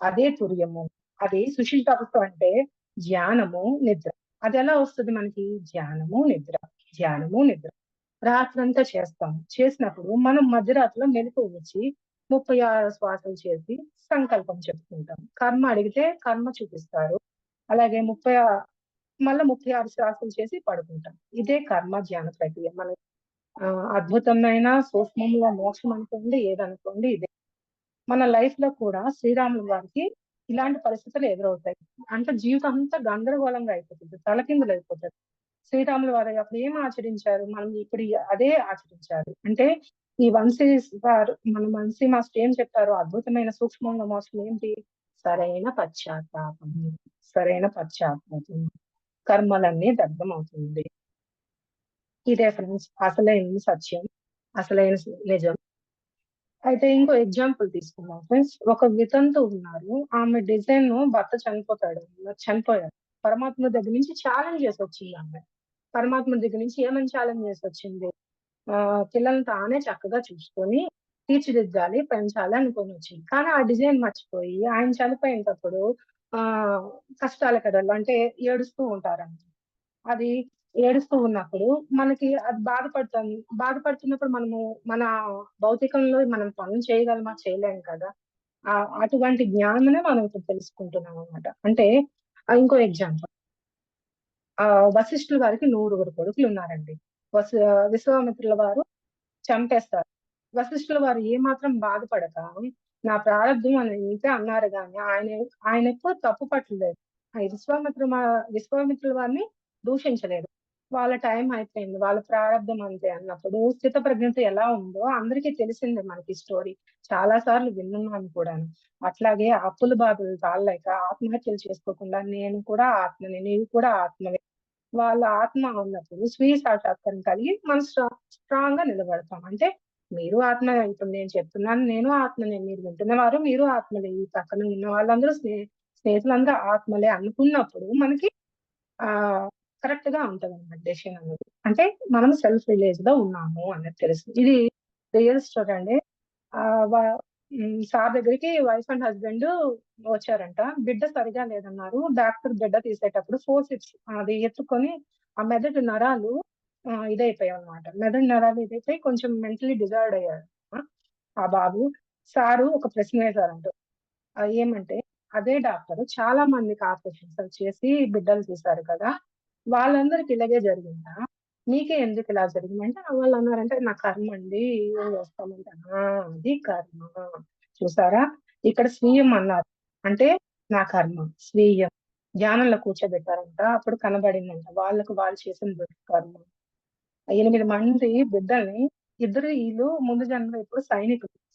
అదే తుర్యము. అది సుషిత అవస్థ అంటే ధ్యానము, నిద్ర. అది ఎలా వస్తుంది మనకి? ధ్యానము, నిద్ర, ధ్యానము, నిద్ర. రాత్రంతా చేస్తాం. చేసినప్పుడు మనం మధ్యరాత్రిలో మెలకువ వచ్చి 36 శ్వాసలు చేసి సంకల్పం చెప్పుకుంటాం. కర్మ అడిగితే కర్మ చూపిస్తారు. అలాగే మళ్ళా 36 శ్వాసలు చేసి పడుకుంటాం. ఇదే కర్మ ధ్యాన ప్రక్రియ. మన అద్భుతమైన సూక్ష్మంలో మోక్షం అనుకోండి, ఏదనుకోండి ఇదే. మన లైఫ్ లో కూడా శ్రీరాములు వారికి ఇలాంటి పరిస్థితులు ఎదురవుతాయి. అంటే జీవితం అంతా గందరగోళంగా అయిపోతుంది, తలకిందులు అయిపోతుంది. శ్రీరాములు వారు అప్పుడు ఏం ఆచరించారు, మనం ఇప్పుడు అదే ఆచరించాలి. అంటే ఈ వంశీ వారు, మన వంశీ మాస్టర్ ఏం చెప్పారు, అద్భుతమైన సూక్ష్మంగా మోసం ఏంటి? సరైన పశ్చాత్తాపం. సరైన పశ్చాత్తాపం కర్మలన్నీ దగ్ధమవుతుంది. ఇదే ఫ్రెండ్స్ అసలైన సత్యం, అసలైన నిజం. అయితే ఇంకో ఎగ్జాంపుల్ తీసుకుందాం ఫ్రెండ్స్. ఒక వితంతు ఉన్నారు, ఆమె డిజైన్ భర్త చనిపోయాడు. పరమాత్మ దగ్గర నుంచి ఛాలెంజ్ చేసి వచ్చింది ఆమె. పరమాత్మ దగ్గర నుంచి ఏమని ఛాలెంజ్ చేసి వచ్చింది? పిల్లల్ని తానే చక్కగా చూసుకొని తీర్చిదిద్దాలి, పెంచాలి అనుకొని వచ్చింది. కానీ ఆ డిజైన్ మర్చిపోయి ఆయన చనిపోయేటప్పుడు ఆ కష్టాల కడలు అంటే ఏడుస్తూ ఉంటారంట. అది ఏడుస్తూ ఉన్నప్పుడు మనకి అది బాధపడుతున్నప్పుడు మనము మన భౌతికంలో మనం పనులు చేయగలమా? చేయలేము కదా. అటువంటి జ్ఞానమే మనం ఇప్పుడు తెలుసుకుంటున్నాం అన్నమాట. అంటే ఇంకో ఎగ్జాంపుల్. ఆ వశిష్ఠుల వారికి 100 కొడుకులు ఉన్నారండి. విశ్వామిత్రుల వారు చంపేస్తారు. వశిష్ఠుల వారు ఏమాత్రం బాధపడక, నా ప్రారంధం అని అయితే అన్నారు గాని ఆయన ఎప్పుడు తప్పు పట్టలేదు. ఆ విశ్వామిత్రుల వారిని దూషించలేదు. వాళ్ళ టైం అయిపోయింది, వాళ్ళ ప్రారంధం అంతే అన్నప్పుడు స్థితప్రజ్ఞత ఎలా ఉందో అందరికీ తెలిసిందే మనకి స్టోరీ. చాలా సార్లు విన్నాను కూడాను. అట్లాగే అప్పుల బాధలు తాళలేక ఆత్మహత్యలు చేసుకోకుండా నేను కూడా ఆత్మని, నీవు కూడా ఆత్మవే. వాళ్ళ ఆత్మ ఉన్నప్పుడు స్వీయ సాక్షాత్కారం కలిగి మనం స్ట్రాంగ్ గా నిలబడతాం. అంటే మీరు ఆత్మ, ఇప్పుడు నేను చెప్తున్నాను, నేను ఆత్మనే, మీరు వింటున్నవారు మీరు ఆత్మలే, ఈ పక్కన ఉన్న వాళ్ళందరూ స్నేహితులందరూ ఆత్మలే అనుకున్నప్పుడు మనకి ఆ కరెక్ట్ గా ఉంటది అన్నమాట డెసిషన్ అనేది. అంటే మనం సెల్ఫ్ రిలీజ్ గా ఉన్నాము అనేది తెలుస్తుంది. ఇది రియల్ స్టోరీ అండి. ఆ సార్ దగ్గరికి వైఫ్ అండ్ హస్బెండ్ వచ్చారంట. బిడ్డ సరిగా లేదన్నారు. డాక్టర్ బిడ్డ తీసేటప్పుడు ఫోర్సిప్స్ అది ఎత్తుకొని ఆ మెదడు నరాలు ఇదైపోయాయి అన్నమాట. మెదడు నరాలు ఇదైపోయి కొంచెం మెంటలీ డిజార్డ్ అయ్యాడు ఆ ఆ బాబు. సారు ఒక ప్రశ్న వేశారంట. ఏమంటే, అదే డాక్టర్ చాలా మందికి ఆపరేషన్స్ చేసి బిడ్డలు తీశారు కదా, వాళ్ళందరికి ఇలాగే జరిగిందా? మీకే ఎందుకు ఇలా జరిగిందంటే వాళ్ళు అన్నారంటే, నా కర్మ అండి, ఏం చేస్తామంటే అది కర్మ. చూసారా, ఇక్కడ స్వీయం అన్నారు. అంటే నా కర్మ స్వీయం. ధ్యానంలో కూర్చోబెట్టారంట, అప్పుడు కనబడిందంట వాళ్ళకు వాళ్ళు చేసిన కర్మ. 8 మంది బిడ్డల్ని, ఇద్దరు వీళ్ళు ముందు జన్మలో ఎప్పుడు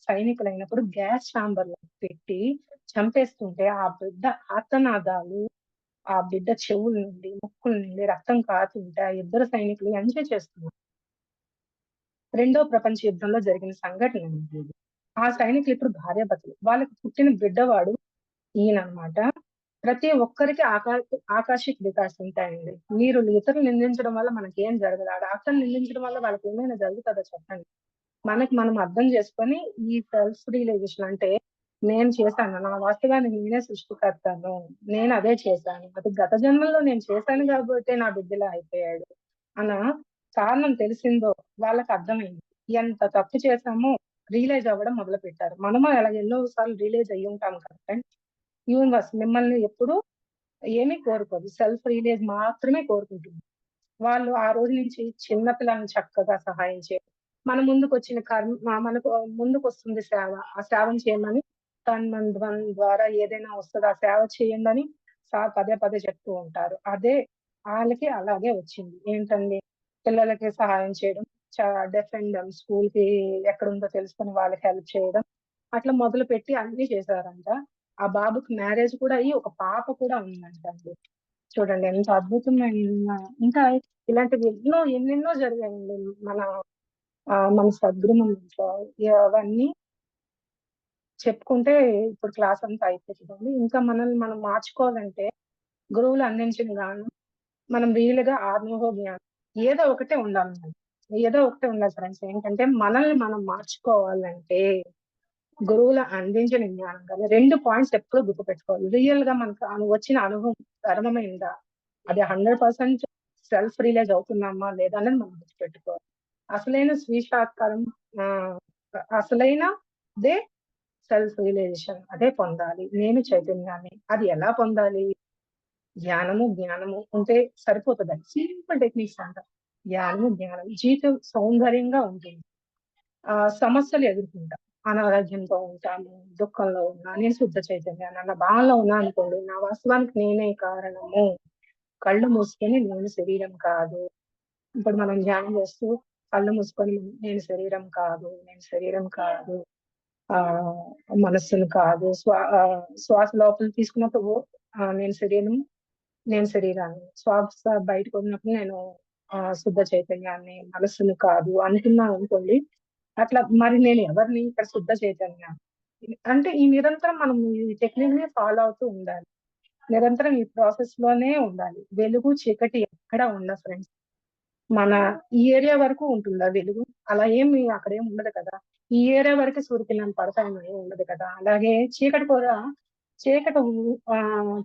సైనికులైనప్పుడు గ్యాస్ ఛాంబర్ లో పెట్టి చంపేస్తుంటే ఆ బిడ్డ ఆర్తనాదాలు, ఆ బిడ్డ చెవుల నుండి ముక్కుల నుండి రక్తం కారుతుంటే ఆ ఇద్దరు సైనికులు ఎంజాయ్ చేస్తున్నారు. రెండో ప్రపంచ యుద్ధంలో జరిగిన సంఘటన ఇది. ఆ సైనికులు ఇప్పుడు భార్యాభర్తలు. వాళ్ళకి పుట్టిన బిడ్డవాడు ఈయననమాట. ప్రతి ఒక్కరికి ఆకాశిక వికాసం ఉంటాయండి. మీరు ఇతరులు నిందించడం వల్ల మనకేం జరగదు. ఆ డాక్టర్ని నిందించడం వల్ల వాళ్ళకి ఏమైనా జరుగుతుందో చెప్పండి. మనకి మనం అర్థం చేసుకొని ఈ సెల్ఫ్ రియలైజేషన్ అంటే నేను చేశాను, నా వాస్తవానికి నేనే సృష్టికర్తను, నేను అదే చేశాను, అది గత జన్మలో నేను చేశాను కాబట్టి నా బిడ్డలా అయిపోయాడు అన్న కారణం తెలిసిందో వాళ్ళకి అర్థమైంది. ఎంత తప్పు చేశామో రియలైజ్ అవ్వడం మొదలు పెట్టారు. మనము అలా ఎన్నో సార్లు రియలైజ్ అయ్యి ఉంటాం కదా. యూనివర్స్ మిమ్మల్ని ఎప్పుడు ఏమీ కోరుకోదు, సెల్ఫ్ రియలైజ్ మాత్రమే కోరుకుంటుంది. వాళ్ళు ఆ రోజు నుంచి చిన్న పిల్లల్ని చక్కగా సహాయం చేయడం, మన ముందుకు వచ్చిన కర్మ, మనకు ముందుకు వస్తుంది సేవ, ఆ సేవను చేయమని తన్మన్ ద్వారా ఏదైనా వస్తుంది, ఆ సేవ చేయండి అని సార్ పదే పదే చెప్తూ ఉంటారు. అదే వాళ్ళకి అలాగే వచ్చింది. ఏంటండి, పిల్లలకి సహాయం చేయడం, డెఫ్ అండ్ డమ్ స్కూల్ కి ఎక్కడుందో తెలుసుకొని వాళ్ళకి హెల్ప్ చేయడం, అట్లా మొదలు పెట్టి అన్ని చేశారంట. ఆ బాబుకి మ్యారేజ్ కూడా అయ్యి ఒక పాప కూడా ఉందంట అండి. చూడండి ఎంత అద్భుతమైన, ఇంకా ఇలాంటివి ఎన్నెన్నో జరిగాయండి మన సద్గృహంలో. అవన్నీ చెప్పుకుంటే ఇప్పుడు క్లాస్ అంతా అయిపోతుందండి. ఇంకా మనల్ని మనం మార్చుకోవాలంటే గురువులు అందించిన జ్ఞానం, మనం రియల్ గా ఆత్మహో జ్ఞానం ఏదో ఒకటే ఉండాలి. ఏదో ఒకటే ఉండాలి ఫ్రెండ్స్. ఏంటంటే మనల్ని మనం మార్చుకోవాలంటే గురువులు అందించిన జ్ఞానం కానీ 2 పాయింట్స్ ఎప్పుడూ గుర్తుపెట్టుకోవాలి. రియల్ గా మనకు వచ్చిన అనుభవం ధర్మమైందా? అది 100% సెల్ఫ్ రియలైజ్ అవుతున్నామా లేదా అనేది మనం గుర్తుపెట్టుకోవాలి. అసలైన స్వీకారం ఆహ్, అసలైనదే సెల్ఫ్ రియలైజేషన్ అదే పొందాలి. నేను చైతన్యాన్ని. అది ఎలా పొందాలి? జ్ఞానము ఉంటే సరిపోతదండి. సింపుల్ టెక్నిక్స్ అంట. జ్ఞానం. జీవితం సౌందర్యంగా ఉంటుంది. సమస్యలు ఎదుర్కొంటాం. అనారోగ్యంతో ఉంటాము, దుఃఖంలో ఉన్నా, నేను శుద్ధ చైతన్యాన్ని అన్న భావనలో ఉన్నా అనుకోండి, నా వాస్తవానికి నేనే కారణము. కళ్ళు మూసుకొని నేను శరీరం కాదు. ఇప్పుడు మనం ధ్యానం చేస్తూ కళ్ళు మూసుకొని నేను శరీరం కాదు. ఆహ్, మనస్సును కాదు. శ్వాస లోపలికి తీసుకున్నప్పుడు నేను శరీరాన్ని. శ్వాస బయటకు వదిలినప్పుడు నేను శుద్ధ చైతన్యాన్ని, మనస్సును కాదు అనుకున్నాననుకోండి. అట్లా మరి నేను ఎవరిని? ఇక్కడ శుద్ధ చైతన్య. అంటే ఈ నిరంతరం మనం ఈ టెక్నిక్‌ని ఫాలో అవుతూ ఉండాలి. నిరంతరం ఈ ప్రాసెస్ లోనే ఉండాలి. వెలుగు, చీకటి ఎక్కడ ఉండదు ఫ్రెండ్స్. మన ఈ ఏరియా వరకు ఉంటుందా వెలుగు? అలా ఏమి అక్కడేమి ఉండదు కదా! ఈ ఏరియా వరకే సూర్యకిరణాలు పడతాయని ఏమి ఉండదు కదా! అలాగే చీకటి కూడా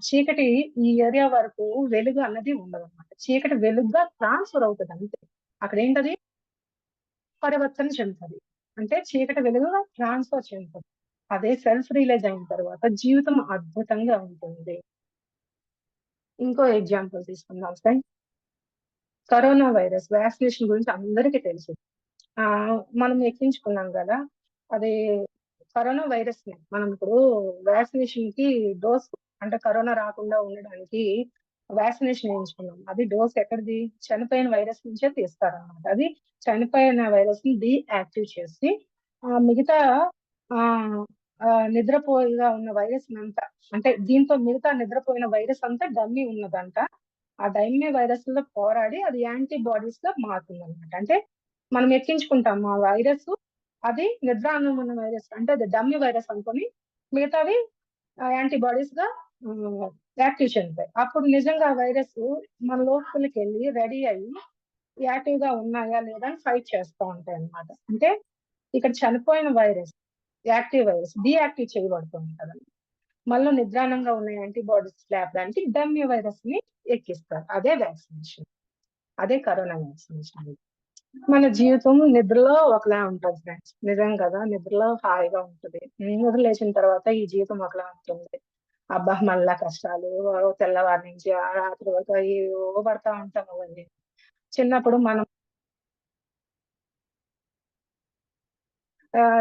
చీకటి ఈ ఏరియా వరకు వెలుగు అన్నది ఉండదన్నమాట. చీకటి వెలుగుగా ట్రాన్స్‌ఫర్ అవుతది అంతే. అక్కడేంటది పరివర్తన చెందుతది. అంటే చీకటి వెలుగుగా ట్రాన్స్‌ఫర్ చెందుతది. అదే సెల్ఫ్ రియలైజ్ అయిన తర్వాత జీవితం అద్భుతంగా ఉంటుంది. ఇంకో ఎగ్జాంపుల్ తీసుకుందాం ఫ్రెండ్స్. కరోనా వైరస్ వ్యాక్సినేషన్ గురించి అందరికీ తెలుసు. మనం ఎక్కించుకున్నాం గదా! అది కరోనా వైరస్‌నే. మనం ఇప్పుడు వ్యాక్సినేషన్‌కి డోస్ అంటే కరోనా రాకుండా ఉండడానికి వ్యాక్సినేషన్ ఏయించుకున్నాం. అది డోస్ ఎక్కడిది? చనిపోయిన వైరస్ నుంచే తీస్తారనమాట. అది చనిపోయిన వైరస్‌ని డీయాక్టివ్ చేసి మిగతా ఆహ్, నిద్రపోయిగా ఉన్న వైరస్‌నంతా అంటే దీంతో మిగతా నిద్రపోయిన వైరస్ అంతా డమ్మీ ఉన్నదంట. ఆ డమ్మీ వైరస్‌లో పోరాడి అది యాంటీబాడీస్‌గా మారుతుందనమాట. అంటే మనం ఎక్కించుకుంటాం ఆ వైరసు. అది నిద్రాణం ఉన్న వైరస్. అంటే అది డమ్మీ వైరస్ అనుకోని మిగతావి యాంటీబాడీస్‌గా హ్మ్. యాక్టివ్ చెందుతాయి. అప్పుడు నిజంగా ఆ వైరసు మన లోపలికెళ్ళి రెడీ అయ్యి యాక్టివ్‌గా ఉన్నాయా లేదా అని ఫైట్ చేస్తా ఉంటాయన్నమాట. అంటే ఇక్కడ చనిపోయిన వైరస్, యాక్టివ్ వైరస్ డీయాక్టివ్ చేయబడుతూ ఉంటదండి. మళ్ళా నిద్రాణంగా ఉన్న యాంటీబాడీస్ లేపడానికి డమ్మీ వైరస్‌ని ఎక్కిస్తారు. అదే వ్యాక్సినేషన్. అదే కరోనా వ్యాక్సినేషన్. మన జీవితం నిద్రలో ఒకలా ఉంటది ఫ్రెండ్స్. నిజం కదా! నిద్రలో హాయిగా ఉంటది. నిద్ర లేచిన తర్వాత ఈ జీవితం ఒకలా ఉంటుంది. అబ్బా! మళ్ళా కష్టాలు తెల్లవారి నుంచి రాత్రి వరకు ఏవేవో పడతా ఉంటాం అవన్నీ. చిన్నప్పుడు మనం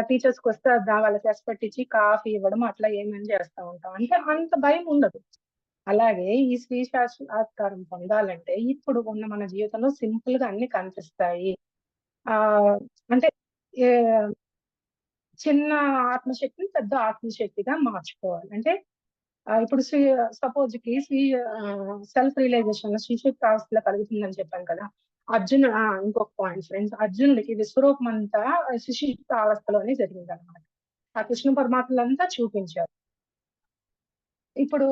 టీచర్స్‌కొస్తే వాళ్ళకి రెస్పెక్ట్ ఇచ్చి కాఫీ ఇవ్వడం అట్లా ఏమేం చేస్తా ఉంటాం. అంటే అంత భయం ఉండదు. అలాగే ఈ స్త్రీ సాక్షాత్కారం పొందాలంటే ఇప్పుడు ఉన్న మన జీవితంలో సింపుల్‌గా అన్నీ కనిపిస్తాయి. ఆహ్, అంటే ఏ చిన్న ఆత్మశక్తిని పెద్ద ఆత్మశక్తిగా మార్చుకోవాలి. అంటే ఇప్పుడు సెల్ఫ్ రియలైజేషన్‌లో శిశుప్రావస్థలో కలుగుతుందని చెప్పాను కదా! ఇంకొక పాయింట్ ఫ్రెండ్స్. అర్జునుడికి విశ్వరూపమంతా శిశుప్రావస్థలోనే జరిగిందనమాట. ఆ కృష్ణ పరమాత్ములంతా చూపించారు. ఇప్పుడు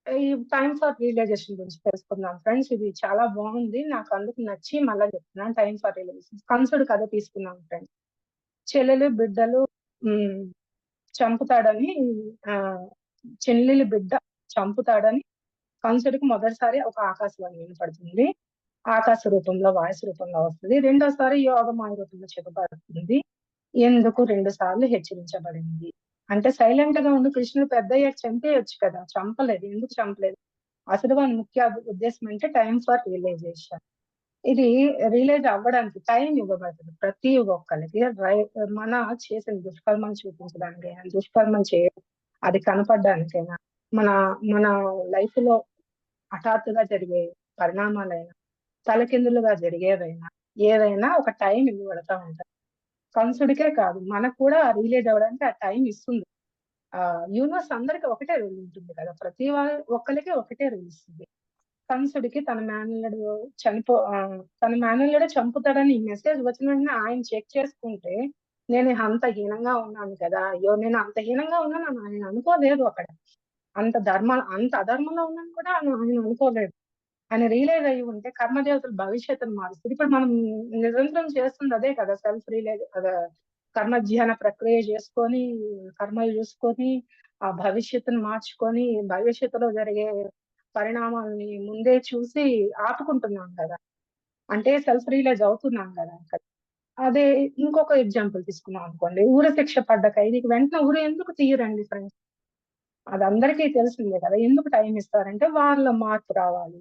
ఈ టైమ్ ఫర్ రియలైజేషన్ గురించి తెలుసుకుందాం ఫ్రెండ్స్. ఇది చాలా బాగుంది. నాకు అందుకు నచ్చి మళ్ళా చెప్తున్నాను. Time for realisation. కంసుడు కథ తీసుకుందాం ఫ్రెండ్స్. చెల్లెలు, బిడ్డలు హ్మ్. చంపుతాడని ఆహ్, చెల్లెలి బిడ్డ చంపుతాడని కంసుడికి మొదటిసారి ఒక ఆకాశవాణి వినపడుతుంది. ఆకాశ రూపంలో, వాయిస్ రూపంలో వస్తది. రెండోసారి యోగమాయ రూపంలో చెప్పబడుతుంది. ఎందుకు 2 సార్లు హెచ్చరించబడింది. అంటే సైలెంట్‌గా ఉండి కృష్ణుడు పెద్దయ్యాక చంపేయొచ్చు కదా! చంపలేదు. ఎందుకు చంపలేదు? అసలు వాని ముఖ్య ఉద్దేశ్యం అంటే టైమ్ ఫర్ రియలైజేషన్. ఇది రియలైజ్ అవ్వడానికి టైం ఇవ్వబడతది. ప్రతి ఒక్కళ్ళకి మన చేసిన దుష్కర్మలు చూపించడానికైనా, దుష్కర్మలు అది కనపడడానికైనా, మన మన లైఫ్‌లో హఠాత్తుగా జరిగే పరిణామాలైనా, తలకిందులుగా జరిగేవైనా, ఏవైనా ఒక టైం ఇవ్వబడతా ఉంటది. కంసుడికే కాదు మనకు కూడా రియలైజ్ అవ్వడానికి ఆ టైం ఇస్తుంది. యూనివర్స్ అందరికి ఒకటే రూల్ ఉంటుంది కదా! ఒక్కళ్ళకి ఒకటే రూల్ ఇస్తుంది. కంసుడికి తన మేనల్లుడే చంపుతాడని ఈ మెసేజ్ వచ్చిన వెంటనే ఆయన చెక్ చేసుకుంటే, నేను అంత హీనంగా ఉన్నాను కదా! అయ్యో! నేను అంత హీనంగా ఉన్నానని ఆయన అనుకోలేదు అక్కడ. అంత అధర్మంలో ఉన్నాను కూడా ఆయన అనుకోలేదు. ఆయన రియలైజ్ అయ్యి ఉంటే కర్మదేవతలు భవిష్యత్తును మారుస్తది. ఇప్పుడు మనం నిరంతరం చేస్తుంది అదే కదా! సెల్ఫ్ రియలైజ్ కర్మధ్యాన ప్రక్రియ చేసుకొని, కర్మలు చూసుకొని, ఆ భవిష్యత్తును మార్చుకొని, భవిష్యత్తులో జరిగే పరిణామాల్ని ముందే చూసి ఆపుకుంటున్నాం కదా! అంటే సెల్ఫ్ రియలైజ్ అవుతున్నాం కదా! అదే ఇంకొక ఎగ్జాంపుల్ తీసుకున్నాం అనుకోండి. ఉరి శిక్ష పడ్డ ఖైదీకి వెంటనే ఉరి ఎందుకు తీయరండి ఫ్రెండ్స్? అది అందరికీ తెలిసిందే కదా! ఎందుకు టైమ్ ఇస్తారంటే వాళ్ళ మార్పు రావాలి.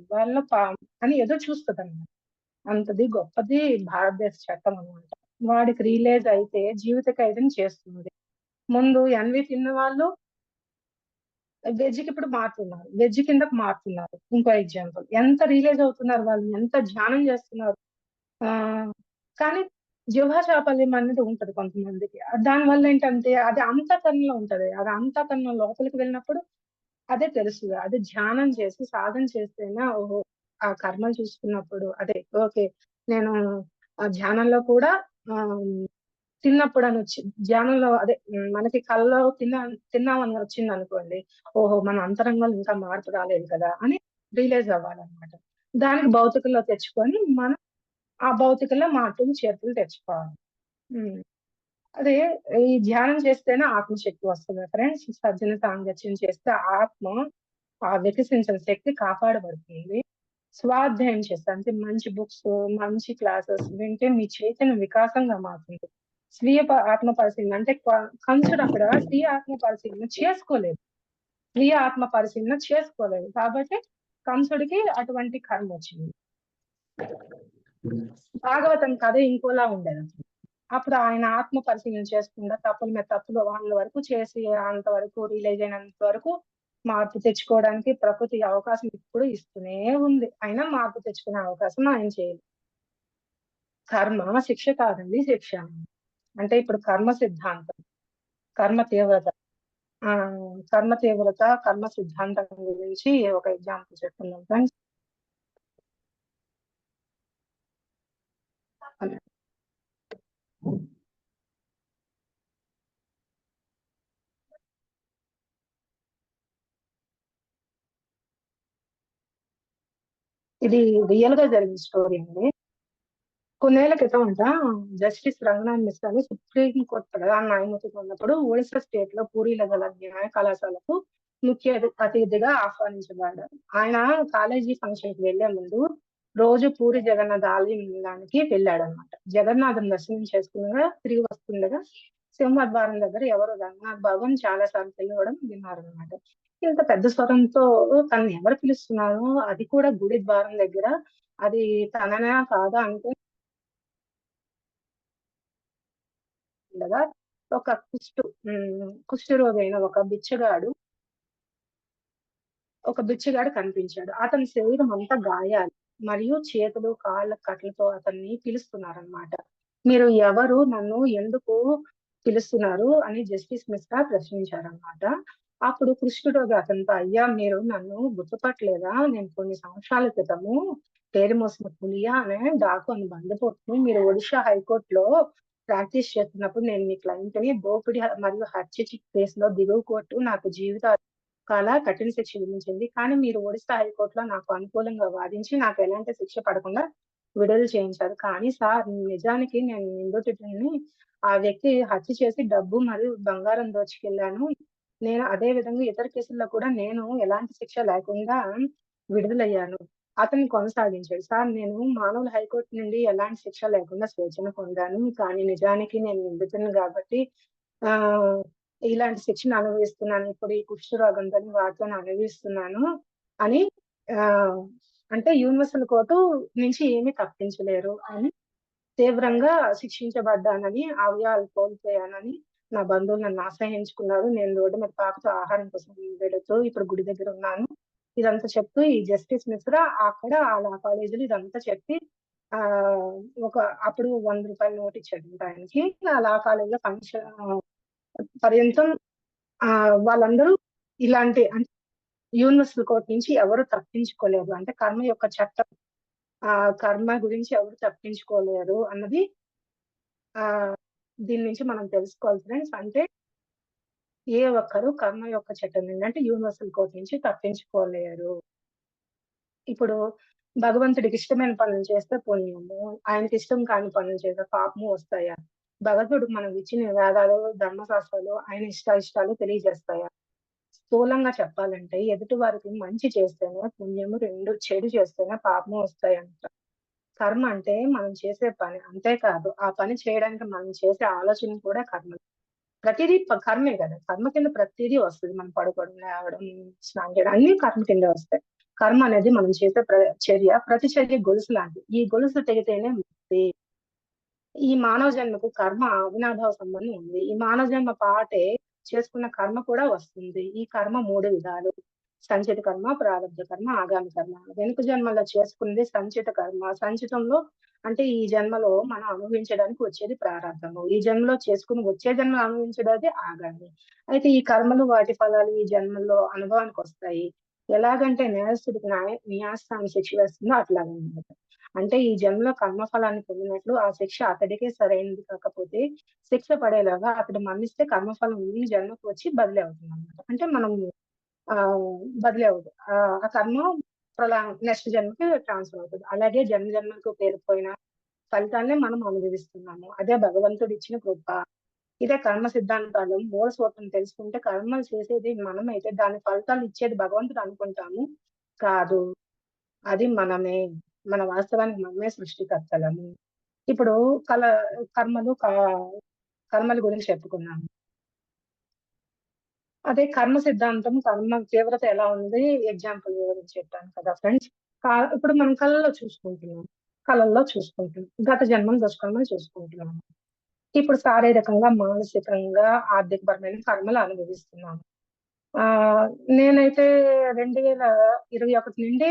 అని ఏదో చూస్తదన్నమాట. అంతది గొప్పది భారతదేశ చట్టం అన్నమాట. వాడికి రియలైజ్ అయితే జీవిత ఖైదుని చేస్తుంది. ముందు ఎన్‌వి తిన్న వాళ్ళు వెజ్‌కి ఇప్పుడు మారుతున్నారు. వెజ్ కిందకి మారుతున్నారు. ఇంకో ఎగ్జాంపుల్. ఎంత రియలైజ్ అవుతున్నారు వాళ్ళు? ఎంత ధ్యానం చేస్తున్నారు? కానీ జిహ్వ చాపల్యం అనేది ఉంటది కొంతమందికి. దానివల్ల ఏంటంటే అది అంతఃకరణలో ఉంటది. అది అంతఃకరణం లోపలికి వెళ్ళినప్పుడు అదే తెలుస్తది. అది ధ్యానం చేసి, సాధన చేస్తేనే ఓహో! ఆ కర్మలు చూసుకున్నప్పుడు అదే ఓకే. నేను ధ్యానంలో కూడా ఆహ్, తిన్నప్పుడనొచ్చి ధ్యానంలో అదే మనకి కలలో తిన్నామని వచ్చిందనుకోండి. ఓహో! మన అంతరంగంలో ఇంకా మార్పు రాలేదు కదా! అని రియలైజ్ అవ్వాలన్నమాట. దానికి భౌతికంలో తెచ్చుకొని మనం ఆ భౌతికంలో మార్పులు, చేర్పులు తెచ్చుకోవాలి. హ్మ్. అదే ఈ ధ్యానం చేస్తేనే ఆత్మశక్తి వస్తది ఫ్రెండ్స్. సజ్జన సాంగత్యం చేస్తే ఆత్మ ఆ వికసించిన శక్తి కాపాడబడుతుంది. స్వాధ్యాయం చేస్తే అంటే మంచి బుక్స్, మంచి క్లాసెస్ వింటే మీ చైతన్యం వికాసంగా మారుతుంది. ఆత్మ పరిశీలన అంటే కంసుడు అక్కడ స్వీయ ఆత్మ పరిశీలన చేసుకోలేదు. స్వీయ ఆత్మ పరిశీలన చేసుకోలేదు. కాబట్టి కంసుడికి అటువంటి కర్మ వచ్చింది. భాగవతం కథ ఇంకోలా ఉండేదసలు. అప్పుడు ఆయన ఆత్మ పరిశీలన చేసుకుండా తప్పుల మీద తప్పులు వాళ్ళ వరకు చేసి అంతవరకు రియలైజ్ అయినంత వరకు మార్పు తెచ్చుకోవడానికి ప్రకృతి అవకాశం ఇప్పుడు ఇస్తూనే ఉంది. అయినా మార్పు తెచ్చుకునే అవకాశం ఆయన చేయలేదు. కర్మ శిక్ష కాదండి శిక్ష. అంటే ఇప్పుడు కర్మ సిద్ధాంతం, కర్మ తీవ్రత. ఆ! కర్మ తీవ్రత, కర్మ సిద్ధాంతం గురించి ఒక ఎగ్జాంపుల్ చెప్పుకుందాం ఫ్రెండ్స్. ఇది రియల్‌గా జరిగిన స్టోరీ అండి. కొన్నేళ్ల క్రితమంట జస్టిస్ రంగనాథ్ మిశ్రా అని సుప్రీం కోర్ట్ ప్రధాన న్యాయమూర్తిగా ఉన్నప్పుడు ఒడిశా స్టేట్‌లో పూరీలో గల న్యాయ కళాశాలకు అతిథిగా ఆహ్వానించబడ్డారు. ఆయన కాలేజీ ఫంక్షన్‌కి వెళ్లే ముందు రోజు పూరి జగన్నాథ్ ఆలయానికి వెళ్ళాడన్నమాట. జగన్నాథుని దర్శనం చేసుకునగా తిరిగి వస్తుండగా సింహద్వారం దగ్గర ఎవరో రంగనాథ్ బాబు అని చాలా సార్లు పిలవడం విన్నారన్నమాట. ఇంత పెద్ద స్వరంతో తనని ఎవరు పిలుస్తున్నారు? అది కూడా గుడి ద్వారం దగ్గర. అది తననా కాదా అనుకుని ఉండగా ఒక కుష్ఠరోగైన ఒక బిచ్చగాడు కనిపించాడు. అతని శరీరం అంతా గాయాలు మరియు చేతులు, కాళ్ళ కట్లతో అతన్ని పిలుస్తున్నారన్నమాట. మీరు ఎవరు? నన్ను ఎందుకు పిలుస్తున్నారు? అని జస్టిస్ మిశ్రా ప్రశ్నించారన్నమాట. అప్పుడు కృష్ణుడు అతనితో అయ్యా మీరు నన్ను గుర్తుపట్టలేదా? నేను కొన్ని సంవత్సరాల క్రితము పేరు మోసిన పులియా అనే డాకు అని బందిపోటుని మీరు ఒడిషా హైకోర్టులో ప్రాక్టీస్ చేస్తున్నప్పుడు నేను మీ క్లయింట్‌ని దోపిడీ మరియు హత్య కేసులో దిగువ కోర్టు నాకు చాలా కఠిన శిక్ష విధించింది. కానీ మీరు ఒడిశా హైకోర్టులో నాకు అనుకూలంగా వాదించి నాకు ఎలాంటి శిక్ష పడకుండా విడుదల చేయించారు. కానీ సార్ నిజానికి నేను నిందితుడిని. ఆ వ్యక్తి హత్య చేసి డబ్బు మరియు బంగారం దోచుకెళ్ళాను. నేను అదే విధంగా ఇతర కేసుల్లో కూడా నేను ఎలాంటి శిక్ష లేకుండా విడుదలయ్యాను. అతను కొనసాగించాడు. సార్ నేను మామూలు హైకోర్టు నుండి ఎలాంటి శిక్ష లేకుండా స్వేచ్ఛను పొందాను. కానీ నిజానికి నేను నిందితుడిని కాబట్టి ఆహ్, ఇలాంటి శిక్షను అనుభవిస్తున్నాను. ఇప్పుడు ఈ కుష్ఠరోగంతోని వాటితోని అనుభవిస్తున్నాను అని ఆహ్, అంటే యూనివర్సల్ కోర్టు నుంచి ఏమీ తప్పించలేరు అని తీవ్రంగా శిక్షించబడ్డానని, అవయవాలు కోల్పోయానని, నా బంధువులు నన్ను అసహ్యించుకున్నారు. నేను రోడ్డు మీద పాకుతూ ఆహారం కోసం వెళుతూ ఇప్పుడు గుడి దగ్గర ఉన్నాను. ఇదంతా చెప్తూ ఈ జస్టిస్ మిశ్రా అక్కడ ఆ లా కాలేజీలో ఇదంతా చెప్పి ఆహ్, ఒక అప్పుడు రూ. 100 నోట్ ఇచ్చాడంట ఆయనకి. ఆ లా కాలేజీలో పర్యంతం వాళ్ళందరూ ఇలాంటి అంటే యూనివర్సల్ కోర్ట్ నుంచి ఎవరు తప్పించుకోలేరు. అంటే కర్మ యొక్క చట్టం కర్మ గురించి ఎవరు తప్పించుకోలేరు అన్నది ఆహ్, దీని నుంచి మనం తెలుసుకోవాలి ఫ్రెండ్స్. అంటే ఏ ఒక్కరు కర్మ యొక్క చట్టం నుండి అంటే యూనివర్సల్ కోర్ట్ నుంచి తప్పించుకోలేరు. ఇప్పుడు భగవంతుడికి ఇష్టమైన పనులు చేస్తే పుణ్యము, ఆయనకి ఇష్టం కాని పనులు చేస్తే పాపము వస్తాయా? భగవతుడు మనం ఇచ్చిన వేదాలు, ధర్మశాస్త్రాలు ఆయన ఇష్టాయిష్టాలు తెలియజేస్తాయా? స్థూలంగా చెప్పాలంటే ఎదుటి వారికి మంచి చేస్తేనే పుణ్యము, 2 చెడు చేస్తేనే పాపము వస్తాయంట. కర్మ అంటే మనం చేసే పని. అంతేకాదు ఆ పని చేయడానికి మనం చేసే ఆలోచన కూడా కర్మ. ప్రతిదీ కర్మే కదా! కర్మ కింద ప్రతీదీ వస్తది. మనం పడుకోవడం, లేవడం, స్నానం చేయడం అన్నీ కర్మ కిందే వస్తాయి. కర్మ అనేది మనం చేసే చర్య, ప్రతి చర్య గొలుసు లాంటిది. ఈ గొలుసు తెగితేనే ముక్తి. ఈ మానవ జన్మకు కర్మ అవినాభావ సంబంధం ఉంది. ఈ మానవ జన్మ పాటే చేసుకున్న కర్మ కూడా వస్తుంది. ఈ కర్మ 3 విధాలు. సంచిత కర్మ, ప్రారబ్ధ కర్మ, ఆగామి కర్మ. వెనుక జన్మలో చేసుకున్నది సంచిత కర్మ. సంచితంలో అంటే ఈ జన్మలో మనం అనుభవించడానికి వచ్చేది ప్రారంభము. ఈ జన్మలో చేసుకుని వచ్చే జన్మలో అనుభవించడానికి ఆగామి. అయితే ఈ కర్మలు వాటి ఫలాలు ఈ జన్మల్లో అనుభవానికి వస్తాయి. ఎలాగంటే నేరస్తుడికి న్యాయస్థానం శిక్ష వేస్తుందో అట్లాగే ఉంటుంది. అంటే ఈ జన్మలో కర్మఫలాన్ని పొందినట్లు ఆ శిక్ష అతడికే సరైనది కాకపోతే శిక్ష పడేలాగా అతడు మన్నిస్తే కర్మఫలం ఈ జన్మకు వచ్చి బదిలీ అవుతుంది అన్నమాట. అంటే మనం బదిలీ అవుతుంది. ఆ కర్మ నెక్స్ట్ జన్మకి ట్రాన్స్ఫర్ అవుతుంది. అలాగే జన్మ జన్మకు పేరుపోయిన ఫలితాన్నే మనం అనుభవిస్తున్నాము. అదే భగవంతుడు ఇచ్చిన కృప. ఇదే కర్మ సిద్ధాంతాలు మూల సూత్రం తెలుసుకుంటే కర్మలు చేసేది మనమైతే దాని ఫలితాలు ఇచ్చేది భగవంతుడు అనుకుంటాము. కాదు. అది మనమే. మన వాస్తవానికి మనమే సృష్టికర్తలము. ఇప్పుడు కల కర్మలు కర్మల గురించి చెప్పుకున్నాము. అదే కర్మ సిద్ధాంతం, కర్మ తీవ్రత ఎలా ఉంది ఎగ్జాంపుల్ గురించి చెప్పాను కదా ఫ్రెండ్స్. ఇప్పుడు మనం కళల్లో చూసుకుంటున్నాం. గత జన్మను దుష్కర్మలు చూసుకుంటున్నాం. ఇప్పుడు శారీరకంగా, మానసికంగా, ఆర్థికపరమైన కర్మలు అనుభవిస్తున్నాము. నేనైతే 2021 నుండి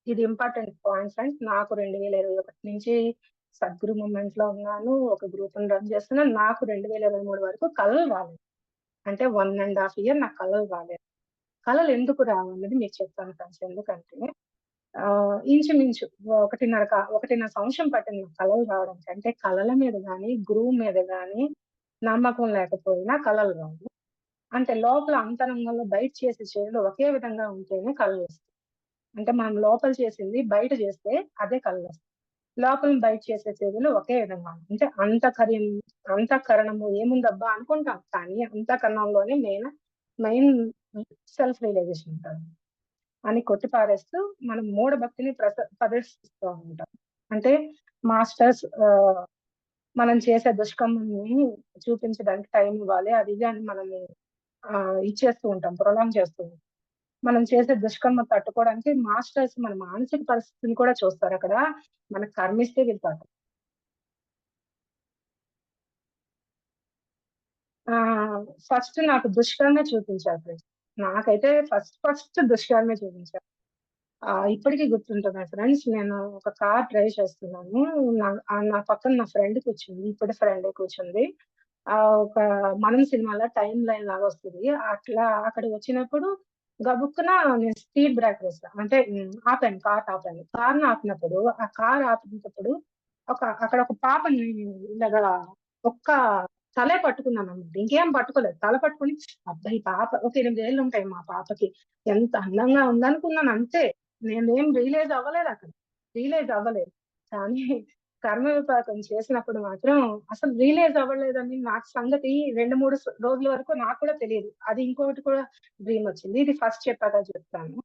ఇది ఇంపార్టెంట్ పాయింట్ ఫ్రెండ్స్. నాకు 2021 నుంచి సద్గురు మూవ్‌మెంట్‌లో ఉన్నాను. ఒక గ్రూప్‌ని రన్ చేస్తున్నాను. నాకు 2023 వరకు కలలు రాలేదు. అంటే 1½ ఇయర్ నాకు కలలు రాలేదు. కలలు ఎందుకు రావన్నది మీకు చెప్తాను ఫ్రెండ్స్. ఎందుకంటే ఇంచుమించు 1½ సంవత్సరం పట్టింది నాకు కలలు రావడానికి. అంటే కలల మీద గాని, గురువు మీద గాని నమ్మకం లేకపోయినా కలలు రావు. అంటే లోపల అంతరంగంలో బయట చేసే చర్యలు ఒకే విధంగా ఉంటేనే కలలొస్తాయి. అంటే మనం లోపల చేసింది బయట చేస్తే అదే కలలొస్తాయి. లోపల బయట చేసే చర్యలు ఒకే విధంగా ఉంటాయి. అంటే అంతఃకరణము ఏముందబ్బా అనుకుంటాం. కానీ అంతఃకరణంలోనే మెయిన్ సెల్ఫ్ రియలైజేషన్ ఉంటది. అని కొట్టిపారేస్తూ మనం మూఢ భక్తిని ప్రదర్శిస్తూ ఉంటాం. అంటే మాస్టర్స్ మనం చేసే దుష్కర్మని చూపించడానికి టైం ఇవ్వాలి. అది ఇది అని మనము ఇచ్చేస్తూ ఉంటాం. ప్రొలాంగ్ చేస్తూ ఉంటాం. మనం చేసే దుష్కర్మ తట్టుకోవడానికి మాస్టర్స్ మన మానసిక పరిస్థితిని కూడా చూస్తారు. అక్కడ మనకు కర్మిస్తే వీళ్ళు ఫస్ట్ నాకు దుష్కర్మే చూపించారు ఫ్రెండ్స్. నాకైతే ఫస్ట్ దుష్కర్మే చూపించారు. ఇప్పటికి గుర్తుంటుంది ఫ్రెండ్స్. నేను ఒక కార్ డ్రైవ్ చేస్తున్నాను. నా పక్కన నా ఫ్రెండ్ కూర్చుంది. ఇప్పుడు ఫ్రెండే కూర్చుంది. ఒక 'మనం' సినిమాలో టైమ్ లైన్ లాగా వస్తది. అట్లా అక్కడికి వచ్చినప్పుడు గబుక్కున నేను స్పీడ్ బ్రేకర్ ఏసా. అంటే ఆపాను. ఆపాను. కార్‌ని ఆపినప్పుడు ఆ కార్ ఆపినప్పుడు అక్కడ ఒక పాపని ఇలాగా ఒక్క తలే పట్టుకున్నానన్నమాట. ఇంకేం పట్టుకోలేదు. తల పట్టుకొని అబ్బా! ఈ పాప ఒక 8 ఏళ్లుంటాయి మా పాపకి. ఎంత అందంగా ఉందనుకున్నాను అంతే. నేనేం రియలైజ్ అవ్వలేదక్కడ. రియలైజ్ అవ్వలేదు. కానీ కర్మ విపాకం చేసినప్పుడు మాత్రం అసలు రియలైజ్ అవ్వలేదని నాకు సంగతి 2, 3 రోజుల వరకు నాకు కూడా తెలీదు. అది ఇంకొకటి కూడా డ్రీమొచ్చింది. ఇది ఫస్ట్ చెప్పాక చెప్తాను.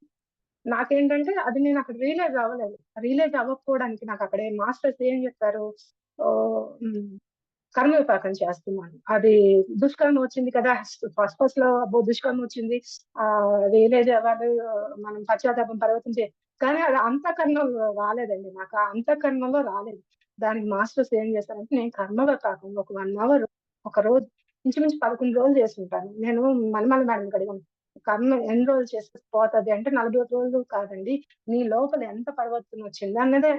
నాకేంటంటే అది నేనక్కడ రియలైజ్ అవ్వలేదు. రియలైజ్ అవ్వకపోవడానికి నాకక్కడ మాస్టర్స్ ఏం చెప్పారు? హ్మ్. కర్మ విపాకం చేస్తున్నాను. అది దుష్కర్మ వచ్చింది కదా! ఫస్ట్‌లో అబ్బో! దుష్కర్మ వచ్చింది. రియలైజ్ అవ్వాలి. మనం పశ్చాత్తాపం పర్వతం కానీ అది అంతఃకరణంలో రాలేదండి. నాకు ఆ అంతఃకరణంలో రాలేదు. దానికి మాస్టర్స్ ఏం చేశారంటే నేను కర్మ విపాకం ఒక 1 అవర్ ఒక రోజు ఇంచుమించు 11 రోజులు చేసుంటాను. నేను మణిమాల మేడంని అడిగాను. కర్మ ఎన్ని రోజులు చేస్తే పోతది అంటే 40 రోజులు కాదండి. నీ లోపల ఎంత పరివర్తన వచ్చింది అన్నదే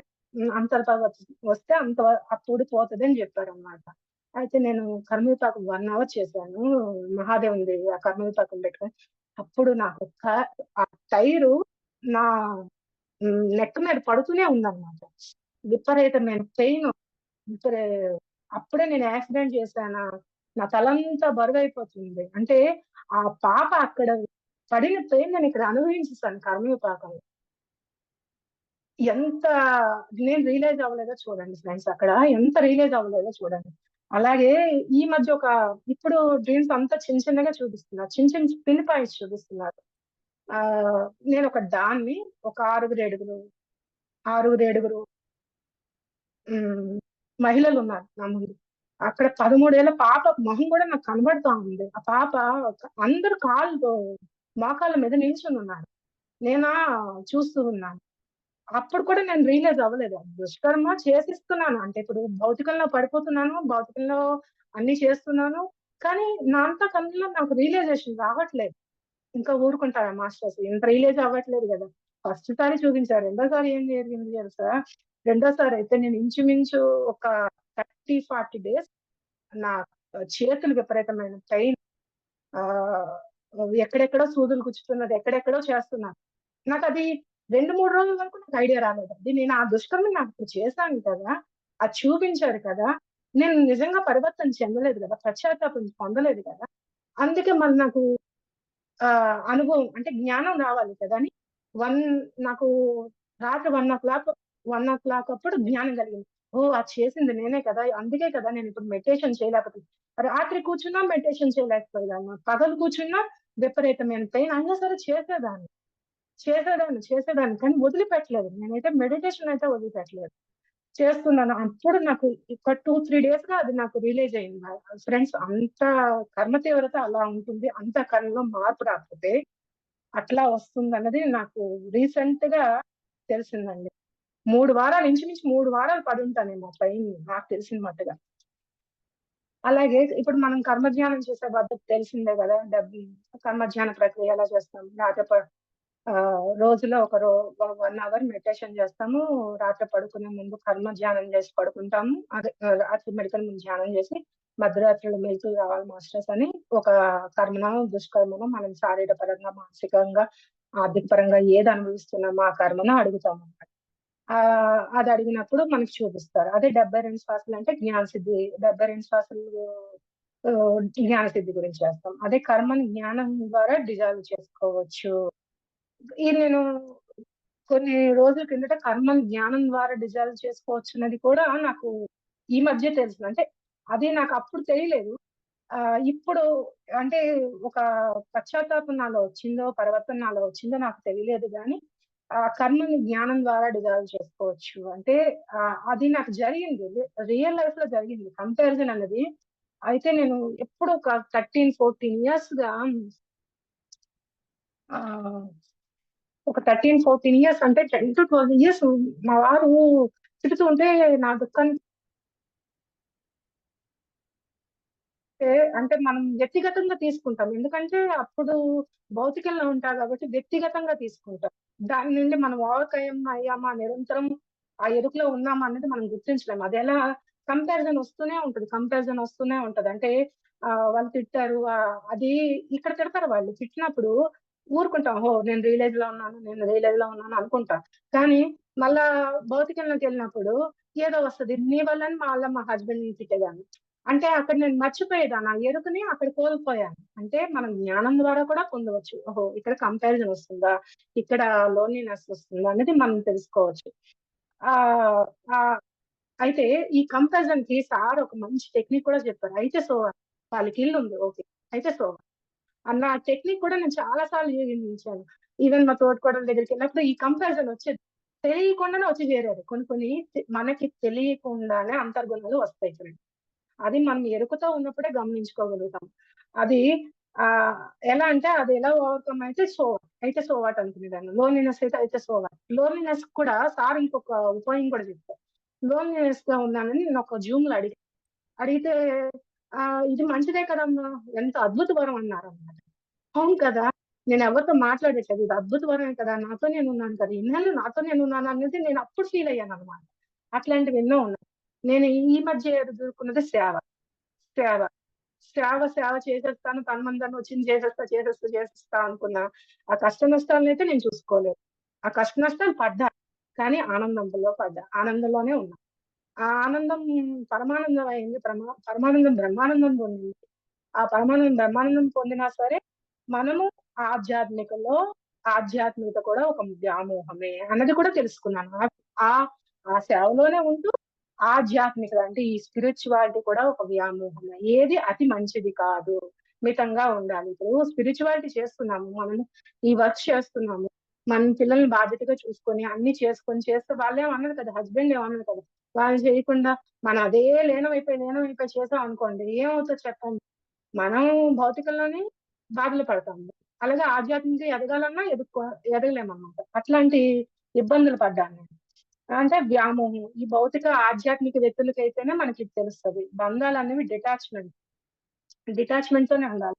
అంత పరివర్తన వస్తే అప్పుడు పోతదని చెప్పారన్నమాట. అయితే నేను కర్మవిపాకం 1 అవర్ చేశాను. మహాదేవునిది ఆ కర్మవిపాకం పెట్టుకొని. అప్పుడు నాకు ఆ టైరు నా నెక్ మీద పడుతూనే ఉందన్నమాట. విపరీతమైన పెయిను. విపరీ అప్పుడే నేను యాక్సిడెంట్ చేశానా? నా తలంతా బరువైపోతుంది. అంటే ఆ పాప అక్కడ పడిన పెయిన్ నేనిక్కడ అనుభవించేసాను కర్మవిపాకంలో. ఎంత నేను రియలైజ్ అవ్వలేదో చూడండి ఫ్రెండ్స్ అక్కడ. ఎంత రియలైజ్ అవ్వలేదో చూడండి. అలాగే ఈ మధ్య ఇప్పుడు డ్రీమ్స్ అంతా చిన్న చిన్నగా చూపిస్తున్నారు. చిన్న చిన్న పిన్ పాయింట్స్ చూపిస్తున్నారు. నేను ఒక దాన్ని ఒక ఆరుగురు హ్మ్. మహిళలున్నారు నా ముందు. అక్కడ 13 ఏళ్ల పాప మొహం కూడా నాకు కనబడతా ఉంది. ఆ పాప అందరూ మోకాళ్ళ మీద నిల్చొనున్నారు. నేనా చూస్తూ ఉన్నాను. అప్పుడు కూడా నేను రియలైజ్ అవ్వలేదు. దుష్కర్మ చేసేస్తున్నాను. అంటే ఇప్పుడు భౌతికంలో పడిపోతున్నాను. భౌతికంలో అన్నీ చేస్తున్నాను. కానీ నా అంత కన్నులో నాకు రియలైజేషన్ రావట్లేదు. ఇంకా ఊరుకుంటారా మాస్టర్స్? ఇంత రియలైజ్ అవ్వట్లేదు గదా! ఫస్ట్ సారి చూపించారు. రెండోసారి ఏం జరిగింది తెలుసా? రెండోసారయితే నేను ఇంచుమించు ఒక 30, 40 డేస్ నా చేతులు విపరీతమైన పెయిన్. ఆహ్, ఎక్కడెక్కడో సూదులు గుచ్చుతున్నది. ఎక్కడెక్కడో చేస్తున్నారు. నాకది 2, 3 రోజుల వరకు నాకు ఐడియా రాలేదు. నేను ఆ దుష్కర్మ నాకిప్పుడు చేశాను కదా! అది చూపించారు కదా! నేను నిజంగా పరివర్తన చెందలేదు గదా! పశ్చాత్తాపం పొందలేదు కదా! అందుకే మళ్ళీ నాకు అనుభవం అంటే జ్ఞానం రావాలి కదా! అని వన్ నాకు రాత్రి 1:00 అప్పుడు జ్ఞానం కలిగింది. ఓహ్! అది చేసింది నేనే కదా! అందుకే కదా నేనిప్పుడు మెడిటేషన్ చేయలేకపోతున్నా. రాత్రి కూర్చున్నా మెడిటేషన్ చేయలేకపోయేదాన్ని. పగలు కూర్చున్నా విపరీతమైన పెయిన్ అయినా సరే చేసేదాన్ని. చేసేదాన్ని. కానీ వదిలిపెట్టలేదు. నేనైతే మెడిటేషన్ అయితే వదిలిపెట్టలేదు. చేస్తున్నాను. అప్పుడు నాకు ఒక 2, 3 డేస్‌గా అది నాకు రియలైజ్ అయింది. ఫ్రెండ్స్ అంత కర్మ తీవ్రత అలా ఉంటుంది. అంత కర్మలో మార్పు రాకపోతే అట్లా వస్తుందన్నది నాకు రీసెంట్‌గా తెలిసిందండి. 3 వారాలు ఇంచుమించు 3 వారాలు పడుంటానేమో పైన నాకు తెలిసిన మట్టుగా. అలాగే ఇప్పుడు మనం కర్మధ్యానం చేసే పద్ధతి తెలిసిందే గదా! కర్మధ్యాన ప్రక్రియ ఎలా చేస్తాం? రోజులో 1 అవర్ మెడిటేషన్ చేస్తాము. రాత్రి పడుకునే ముందు కర్మ ధ్యానం చేసి పడుకుంటాము. అదే రాత్రి మెడకల ముందు ధ్యానం చేసి మధ్యరాత్రిలో మెలుకువ రావాలి మాస్టర్స్ అని ఒక కర్మనో, దుష్కర్మనో మనం శారీరపరంగా, మానసికంగా, ఆర్థిక పరంగా ఏది అనుభవిస్తున్నామో ఆ కర్మను అడుగుతామన్నమాట. అది అడిగినప్పుడు మనకి చూపిస్తారు. అదే 72 శ్వాసలంటే జ్ఞానసిద్ధి 72 శ్వాసలు జ్ఞానసిద్ధి గురించి చేస్తాం. అదే కర్మని జ్ఞానం ద్వారా డిజాల్వ్ చేసుకోవచ్చు. ఇది నేను కొన్ని రోజుల కిందట కర్మని జ్ఞానం ద్వారా డిజాల్వ్ చేసుకోవచ్చన్నది కూడా నాకు ఈ మధ్య తెలిసింది. అంటే అది నాకప్పుడు తెలియలేదు. ఇప్పుడు అంటే ఒక పశ్చాత్తాపం నాలో వచ్చిందో, పరివర్తన నాలో వచ్చిందో నాకు తెలియలేదు గానీ, కర్మని జ్ఞానం ద్వారా డిజాల్వ్ చేసుకోవచ్చు. అంటే అది నాకు జరిగింది. రియల్ లైఫ్‌లో జరిగింది. కంపారిజన్ అన్నది అయితే నేను ఎప్పుడు ఒక 13, 14 ఇయర్స్‌గా ఆహ్ ఒక 13, 14 ఇయర్స్ అంటే 10-12 ఇయర్స్ మా వారు తిడుతూ ఉంటే నా దుఃఖానికి అంటే మనం వ్యక్తిగతంగా తీసుకుంటాం. ఎందుకంటే అప్పుడు భౌతికంలో ఉంటా కాబట్టి వ్యక్తిగతంగా తీసుకుంటాం. దాని నుండి మనం ఓవర్‌కమ్ అయ్యామా, నిరంతరం ఆ ఎరుకులో ఉన్నామా అన్నది మనం గుర్తించలేం. అదెలా కంపారిజన్ వస్తూనే ఉంటది. అంటే వాళ్ళు తిట్టారు. అది ఇక్కడ తిడతారు వాళ్ళు. తిట్టినప్పుడు ఊరుకుంటాం. ఓహో! నేను రియలైజ్‌లో ఉన్నాను అనుకుంటాం. కానీ మళ్ళా భౌతికంలోకెళ్ళినప్పుడు ఏదో వస్తది. నీ వల్లని మా హస్బెండ్‌ని తిట్టేదాన్ని. అంటే అక్కడ నేను మర్చిపోయేదాన్ని. ఆ ఎరుకని అక్కడ కోల్పోయాను. అంటే మనం జ్ఞానం ద్వారా కూడా పొందవచ్చు. ఓహో! ఇక్కడ కంపారిజన్ వస్తుందా? ఇక్కడ లోన్‌లీనెస్ వస్తుందా? అనేది మనం తెలుసుకోవచ్చు. ఆహ్, ఆహ్, అయితే ఈ కంపారిజన్‌కి సార్ ఒక మంచి టెక్నిక్ కూడా చెప్పారు. అయితే సో వాళ్ళకి ఇల్లుంది. ఓకే. అయితే సో అన్న టెక్నిక్ కూడా నేను చాలా సార్లు యూజించాను. ఈవెన్ మా తోటికోడల దగ్గరికెళ్ళినప్పుడు ఈ కంపారిజన్ వచ్చేది. తెలియకుండానే వచ్చి చేరేది. కొన్ని కొన్ని మనకి తెలియకుండానే అంతర్గుణాలు వస్తాయి చూడండి. అది మనం ఎరుకతో ఉన్నప్పుడే గమనించుకోగలుగుతాం. అది ఆహ్, ఎలా అంటే అది ఎలా ఓవర్‌కమ్ అయితే సో వాట్ అనుకునేదాన్ని. లోన్‌లీనెస్ అయితే సో వాట్. లోన్‌లీనెస్ కూడా సార్ ఇంకొక ఉపాయం కూడా చెప్పారు. లోన్‌లీనెస్‌గా ఉన్నానని నేను ఒక జూమ్‌లో అడిగితే "ఇది మంచిదే కదమ్మా! ఎంత అద్భుత వరం" అన్నారన్నమాట. అవును కదా! నేనెవరితో మాట్లాడట్లేదు. ఇది అద్భుత వరమే కదా! నాతో నేనున్నాను కదా! ఇన్నాళ్ళు నాతో నేనున్నాననేది నేనప్పుడు ఫీల్ అయ్యానన్నమాట. అట్లాంటివి ఎన్నో ఉన్నాయి. నేను ఈ మధ్య ఎదుర్కొన్నది సేవ. సేవ చేసేస్తాను. పనిమందరిని చేసేస్తా అనుకున్నా. ఆ కష్ట నష్టాలనైతే నేను చూసుకోలేదు. ఆ కష్ట నష్టాలు పడ్డా. కానీ ఆనందంలో పడ్డా. ఆనందంలోనే ఉన్నా. ఆ ఆనందం పరమానందం అయింది. పరమానందం బ్రహ్మానందం పొందింది. ఆ పరమానందం బ్రహ్మానందం పొందినా సరే, మనము ఆధ్యాత్మికలో ఆధ్యాత్మికత కూడా ఒక వ్యామోహమే అన్నది కూడా తెలుసుకున్నాను. ఆ ఆ సేవలోనే ఉంటూ ఆధ్యాత్మికత అంటే ఈ స్పిరిచువాలిటీ కూడా ఒక వ్యామోహం. ఏది అతి మంచిది కాదు. మితంగా ఉండాలి. ఇప్పుడు స్పిరిచువాలిటీ చేస్తున్నాము. మనము ఈ వర్క్ చేస్తున్నాము. మన పిల్లల్ని బాధ్యతగా చూసుకొని అన్ని చేసుకొని చేస్తే వాళ్ళేమనరు కదా! హస్బెండ్ ఏమనరు కదా! వాళ్ళు చేయకుండా మనం అదే లీనమైపోయి చేసాం అనుకోండి ఏమవుతది చెప్పండి? మనం భౌతికంలోనే బాధలు పడతాము. అలాగే ఆధ్యాత్మికంగా ఎదగాలన్నా ఎదగలేమన్నమాట. అట్లాంటి ఇబ్బందులు పడ్డాను నేను. అంటే వ్యామోహం. ఈ భౌతిక, ఆధ్యాత్మిక వ్యక్తులకైతేనే మనకిది తెలుస్తది. బంధాలనేవి డిటాచ్‌మెంట్‌తోనే ఉండాలి.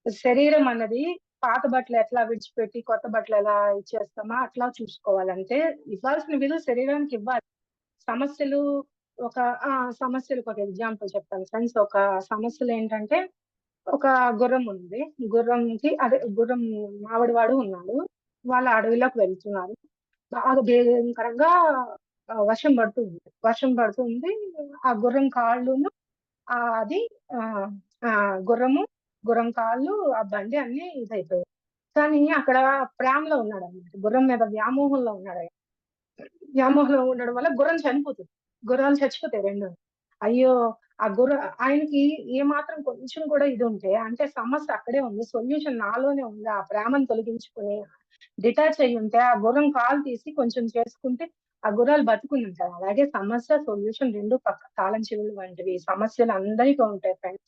శరీరం అన్నది పాత బట్టలు ఎట్లా విడిచిపెట్టి కొత్త బట్టలు ఎలా ఇచ్చేస్తామో అట్లా చూసుకోవాలంటే ఇవ్వాల్సిన విలువ శరీరానికి ఇవ్వాలి. సమస్యలు ఒక ఆ! సమస్యలకు ఒక ఎగ్జాంపుల్ చెప్తాను ఫ్రెండ్స్. ఒక సమస్యలేంటంటే ఒక గుర్రం ఉంది. గుర్రం మావడివాడు ఉన్నాడు. వాళ్ళ అడవిలోకి వెళ్తున్నారు. బాగా భయంకరంగా వర్షం పడుతుంది. వర్షం పడుతుంది. ఆ గుర్రం కాళ్ళును అది ఆహ్, గుర్రము, గుర్రం కాళ్ళు, ఆ బండి అన్నీ ఇదయిపోయాయి. కానీ అక్కడ ప్రేమలో ఉన్నాడన్నమాట. గుర్రం మీద వ్యామోహంలో ఉన్నాడాయన. వ్యామోహంలో ఉండడం వల్ల గుర్రం చనిపోతుంది. గుర్రాలు చచ్చిపోతాయి 2. అయ్యో! ఆ గుర్ర ఆయనకి ఏమాత్రం కొంచెం కూడా ఇదుంటే అంటే సమస్య అక్కడే ఉంది. సొల్యూషన్ నాలోనే ఉంది. ఆ ప్రేమను తొలగించుకొని డిటాచ్ అయ్యుంటే ఆ గుర్రం కాలు తీసి కొంచెం చేసుకుంటే ఆ గుర్రాలు బతికుండుంటాయి. అలాగే సమస్య, సొల్యూషన్ 2 పక్క తాళం చెవులు వంటివి. సమస్యలు అందరికీ ఉంటాయి ఫ్రెండ్స్.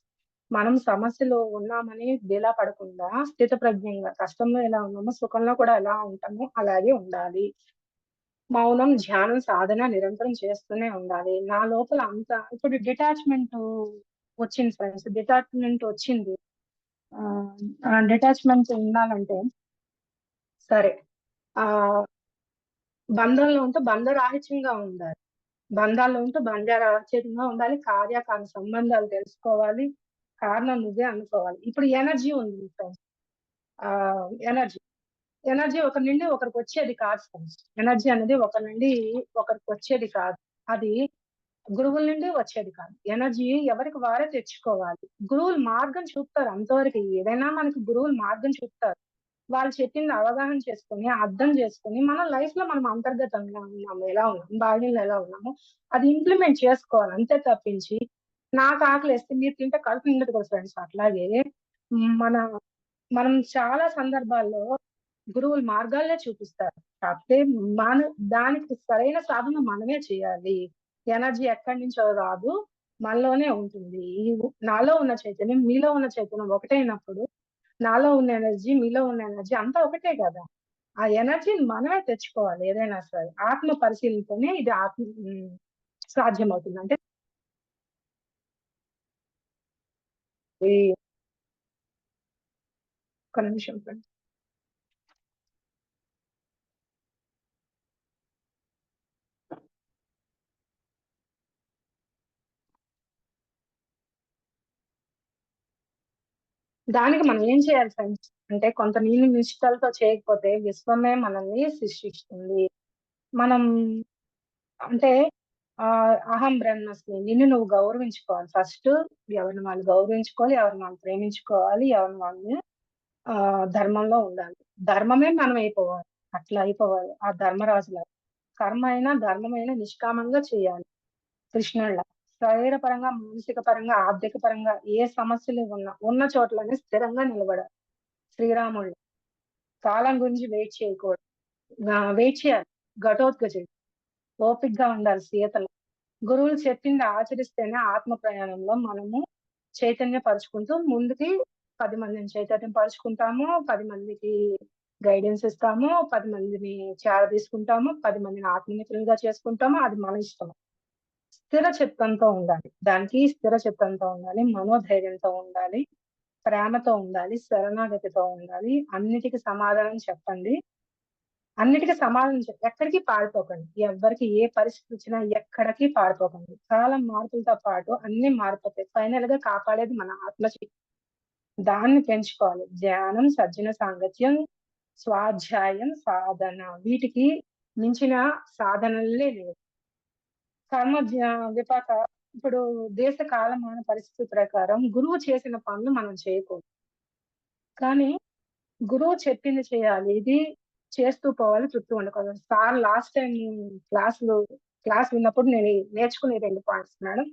మనం సమస్యలో ఉన్నామని డీలా పడకుండా స్థితప్రజ్ఞంగా కష్టంలో ఎలా ఉన్నామో సుఖంలో కూడా ఎలా ఉంటామో అలాగే ఉండాలి. మౌనం, ధ్యానం, సాధన నిరంతరం చేస్తూనే ఉండాలి. నా లోపల అంత ఇప్పుడు డిటాచ్‌మెంటు వచ్చింది ఫ్రెండ్స్. డిటాచ్‌మెంట్ వచ్చింది. డిటాచ్‌మెంట్ ఉండాలంటే సరే. ఆహ్, బంధంలో ఉంటూ బంధరాహిత్యంగా ఉండాలి. బంధాల్లో ఉంటూ బంధరాహిత్యంగా ఉండాలి. కార్యకారణ సంబంధాలు తెలుసుకోవాలి. కారణం నువ్వే అనుకోవాలి. ఇప్పుడు ఎనర్జీ ఉంది ఫ్రెండ్స్. ఎనర్జీ. ఎనర్జీ ఒకరి నుండి ఒకరికొచ్చేది కాదు ఫ్రెండ్స్. ఎనర్జీ అనేది ఒకరి నుండి ఒకరికొచ్చేది కాదు. అది గురువుల నుండి వచ్చేది కాదు. ఎనర్జీ ఎవరికి వారే తెచ్చుకోవాలి. గురువులు మార్గం చూపుతారు అంతవరకే. ఏదైనా మనకి గురువులు మార్గం చూపుతారు. వాళ్ళు చెప్పింది అవగాహన చేసుకొని, అర్థం చేసుకొని, మన లైఫ్‌లో మనం అంతర్గతంగా ఉన్నాము, ఎలా ఉన్నాము, బాహ్యంలో ఎలా ఉన్నామో అది ఇంప్లిమెంట్ చేసుకోవాలి. అంతే తప్పించి, నాకు ఆకలేస్తే మీరు తింటే కడుపు నిండదు కదా ఫ్రెండ్స్. అట్లాగే మన మనం చాలా సందర్భాల్లో గురువులు మార్గాలే చూపిస్తారు. కాకపోతే మన దానికి సరైన సాధన మనమే చేయాలి. ఎనర్జీ ఎక్కడి నుంచో రాదు. మనలోనే ఉంటుంది. నాలో ఉన్న చైతన్యం, మీలో ఉన్న చైతన్యం ఒకటైనప్పుడు, నాలో ఉన్న ఎనర్జీ, మీలో ఉన్న ఎనర్జీ అంతా ఒకటే గదా! ఆ ఎనర్జీని మనమే తెచ్చుకోవాలి ఏదైనా సరే. ఆత్మ పరిశీలనతోనే ఇది సాధ్యమవుతుంది. అంటే ఈ ఒక్క నిమిషం ఫ్రెండ్స్. దానికి మనం ఏం చేయాలి ఫ్రెండ్స్? అంటే కొంత నిష్టలతో చేయకపోతే విశ్వమే మనల్ని సృష్టిస్తుంది. మనం అంటే అహం బ్రహ్మస్మి. నిన్ను నువ్వు గౌరవించుకోవాలి. ఫస్ట్ ఎవరిని వాళ్ళు గౌరవించుకోవాలి. ఎవరిని వాళ్ళు ప్రేమించుకోవాలి. ఎవరిని వాళ్ళు ధర్మంలో ఉండాలి. ధర్మమే మనం అయిపోవాలి. అట్లా అయిపోవాలి. ఆ ధర్మరాజులాగా. కర్మ అయినా, ధర్మమైనా నిష్కామంగా చేయాలి. కృష్ణుడిలా. శరీరపరంగా, మానసిక పరంగా, ఆర్థిక పరంగా ఏ సమస్యలు ఉన్నా, ఉన్న చోటలోనే స్థిరంగా నిలబడాలి. శ్రీరాముడిలా. కాలం గురించి వెయిట్ చేయకూడదు. వెయిట్ చేయాలి. ఘటోత్కచుడు. ఓపికగా ఉండాలి సీతల. గురువులు చెప్పింది ఆచరిస్తేనే ఆత్మ ప్రయాణంలో మనము చైతన్యపరుచుకుంటూ ముందుకి 10 మందిని చైతన్యపరుచుకుంటాము. 10 మందికి గైడెన్స్ ఇస్తాము. 10 మందిని చేరదీసుకుంటాము. 10 మందిని ఆత్మమిత్రులుగా చేసుకుంటాము. అది మన ఇష్టం. స్థిర చిత్తంతో ఉండాలి. దానికి స్థిర చిత్తంతో ఉండాలి. మనోధైర్యంతో ఉండాలి. ప్రేమతో ఉండాలి. శరణాగతితో ఉండాలి. అన్నిటికి సమాధానం చెప్పండి. అన్నిటికి సమాధానం ఎక్కడికి పారిపోకండి. ఎవ్వరికి ఏ పరిస్థితి వచ్చినా ఎక్కడికి పారిపోకండి. కాలం మార్పులతో పాటు అన్నీ మారిపోతాయి. ఫైనల్‌గా కాపాడేది మన ఆత్మశక్తి. దాన్ని పెంచుకోవాలి. ధ్యానం, సజ్జన సాంగత్యం, స్వాధ్యాయం, సాధన వీటికి మించిన సాధనలే లేవు. కర్మ విపాక ఇప్పుడు దేశ కాలమాన పరిస్థితి ప్రకారం గురువు చేసిన పనులు మనం చేయకూడదు. కానీ గురువు చెప్పింది చేయాలి. ఇది చేస్తూ పోవాలి. చుట్టూ ఉండకూడదు. సార్ లాస్ట్ టైమ్ క్లాస్‌లో క్లాస్ విన్నప్పుడు నేను నేర్చుకునే 2 పాయింట్స్ మేడం.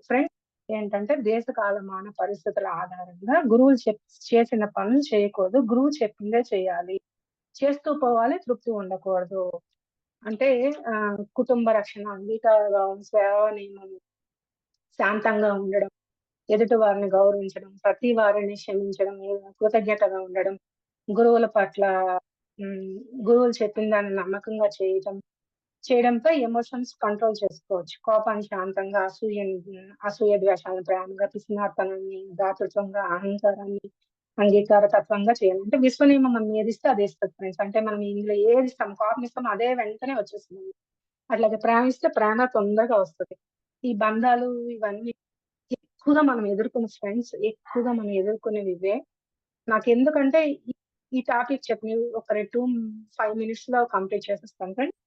ఫ్రెండ్స్ ఏంటంటే దేశ కాలమాన పరిస్థితుల ఆధారంగా గురువులు చేసిన పనులు చేయకూడదు. గురువు చెప్పిందే చేయాలి. చేస్తూ పోవాలి, తృప్తి ఉండకూడదు. అంటే కుటుంబ రక్షణ, అంగీకారం, సేవా నియమం, శాంతంగా ఉండడం, ఎదుటి వారిని గౌరవించడం, ప్రతి వారిని క్షమించడం, కృతజ్ఞతగా ఉండడం, గురువుల పట్ల హ్మ్, గురువులు చెప్పిన దాన్ని నమ్మకంగా చేయడంతో ఎమోషన్స్ కంట్రోల్ చేసుకోవచ్చు. కోపాన్ని శాంతంగా, అసూయ ద్వేషాలను ప్రేమగా, పిసినారితనాన్ని దాతృత్వంగా, అహంకారాన్ని అంగీకార తత్వంగా చేయాలి. అంటే విశ్వనియమం మనం ఏదిస్తే అది ఇస్తది ఫ్రెండ్స్. అంటే మనం ఇందులో ఏదిస్తాం, కోపం ఇస్తాం అదే వెంటనే వచ్చేస్తుంది. అట్లాగే ప్రేమ ఇస్తే ప్రేమ తొందరగా వస్తది. ఈ బంధాలు ఇవన్నీ ఎక్కువగా మనం ఎదుర్కొనేవి ఇవే. నాకెందుకంటే ఈ ఈ టాపిక్ చెప్పి ఒక 5 మినిట్స్‌లో కంప్లీట్ చేసేస్తాను ఫ్రెండ్స్.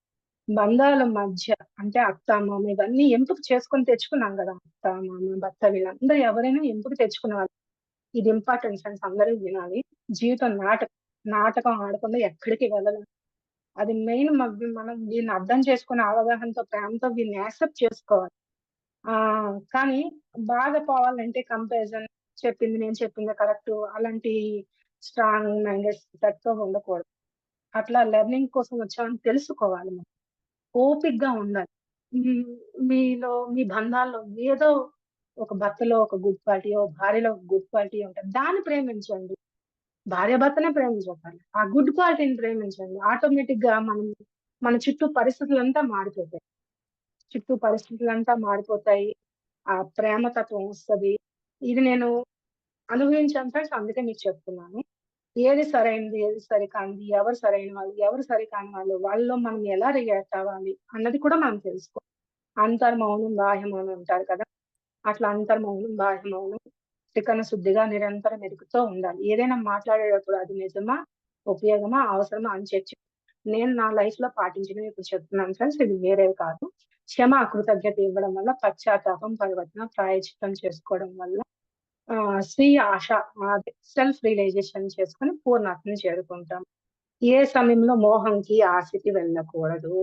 బంధాల మధ్య అంటే అత్త, మామ ఇవన్నీ ఎంపిక చేసుకొని తెచ్చుకున్నాం గదా! అత్త, మామ, భర్త వీళ్ళందరూ ఎవరైనా ఎంపిక తెచ్చుకునేవాళ్ళు. ఇది ఇంపార్టెంట్ ఫ్రెండ్స్, అందరూ వినాలి. జీవితం నాటకం ఆడకుండా ఎక్కడికి వెళ్ళలేం. అది మెయిన్ మనం దీన్ని అర్థం చేసుకొని అవగాహనతో, ప్రేమతో దీన్ని యాక్సెప్ట్ చేసుకోవాలి. కానీ బాధ పోవాలంటే కంపారిజన్, నేను చెప్పిందే కరెక్టు అలాంటి స్ట్రాంగ్ మైండెడ్ సెట్‌తో ఉండకూడదు. అట్లా లెర్నింగ్ కోసం వచ్చామని తెలుసుకోవాలి మనం. ఓపికగా ఉండాలి. హ్మ్. మీ బంధాల్లో ఏదో ఒక భర్తలో ఒక గుడ్ క్వాలిటీయో, భార్యలో ఒక గుడ్ క్వాలిటీయో ఉంటది. దాన్ని ప్రేమించండి. భార్యాభర్తనే ప్రేమించకండి. ఆ గుడ్ క్వాలిటీని ప్రేమించండి. ఆటోమేటిక్‌గా మన చుట్టూ పరిస్థితులంతా మారిపోతాయి. ఆ ప్రేమ తత్వం వస్తది. ఇది నేను అనుభవించాను ఫ్రెండ్స్. అందుకే మీకు చెప్తున్నాను. ఏది సరైనది, ఏది సరికానిది, ఎవరు సరైన వాళ్ళు, ఎవరు సరికాని వాళ్ళు, వాళ్ళలో మనం ఎలా రియాక్ట్ అవ్వాలి అన్నది కూడా మనం తెలుసుకోవాలి. అంతర్మౌనం, బాహ్యమౌనం అంటారు కదా! అట్లా అంతర్మౌనం, బాహ్యమౌనం త్రికరణ శుద్ధిగా నిరంతరం ఎదుగుతూ ఉండాలి. ఏదైనా మాట్లాడేటప్పుడు అది నిజమా, ఉపయోగమా, అవసరమా అని నేను నా లైఫ్‌లో పాటించినవి ఇప్పుడు చెప్తున్నాను ఫ్రెండ్స్. ఇది వేరేవి కాదు. కృతజ్ఞత ఇవ్వడం వల్ల, పశ్చాత్తాపం, పరివర్తన, ప్రాయశ్చిత్తం చేసుకోవడం వల్ల స్వీయ ఆశ అదే సెల్ఫ్ రియలైజేషన్ చేసుకొని పూర్ణాత్మని చేరుకుంటాం. ఏ సమయంలో మోహంకి, ఆశకి వెళ్ళకూడదు.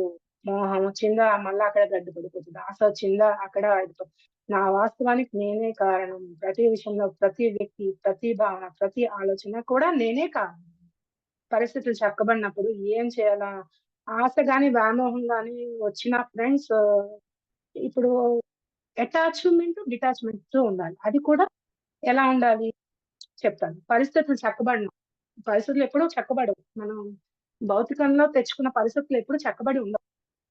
మోహం వచ్చిందా మళ్ళా అక్కడ గడ్డు పడిపోతది. ఆశ వచ్చిందా అక్కడ ఆగిపోతది. నా వాస్తవానికి నేనే కారణం. ప్రతి విషయంలో, ప్రతి వ్యక్తి, ప్రతి భావన, ప్రతి ఆలోచన కూడా నేనే కారణం. పరిస్థితులు చక్కబడినప్పుడు ఏం చేయాలా? ఆశ గాని, వ్యామోహం గాని వచ్చిన ఫ్రెండ్స్ ఇప్పుడు డిటాచ్‌మెంట్‌తో ఉండాలి. అది కూడా ఎలా ఉండాలి చెప్తాను. పరిస్థితులు ఎప్పుడూ చక్కబడవు. మనం భౌతికంలో తెచ్చుకున్న పరిస్థితులు ఎప్పుడు చక్కబడి ఉండవు.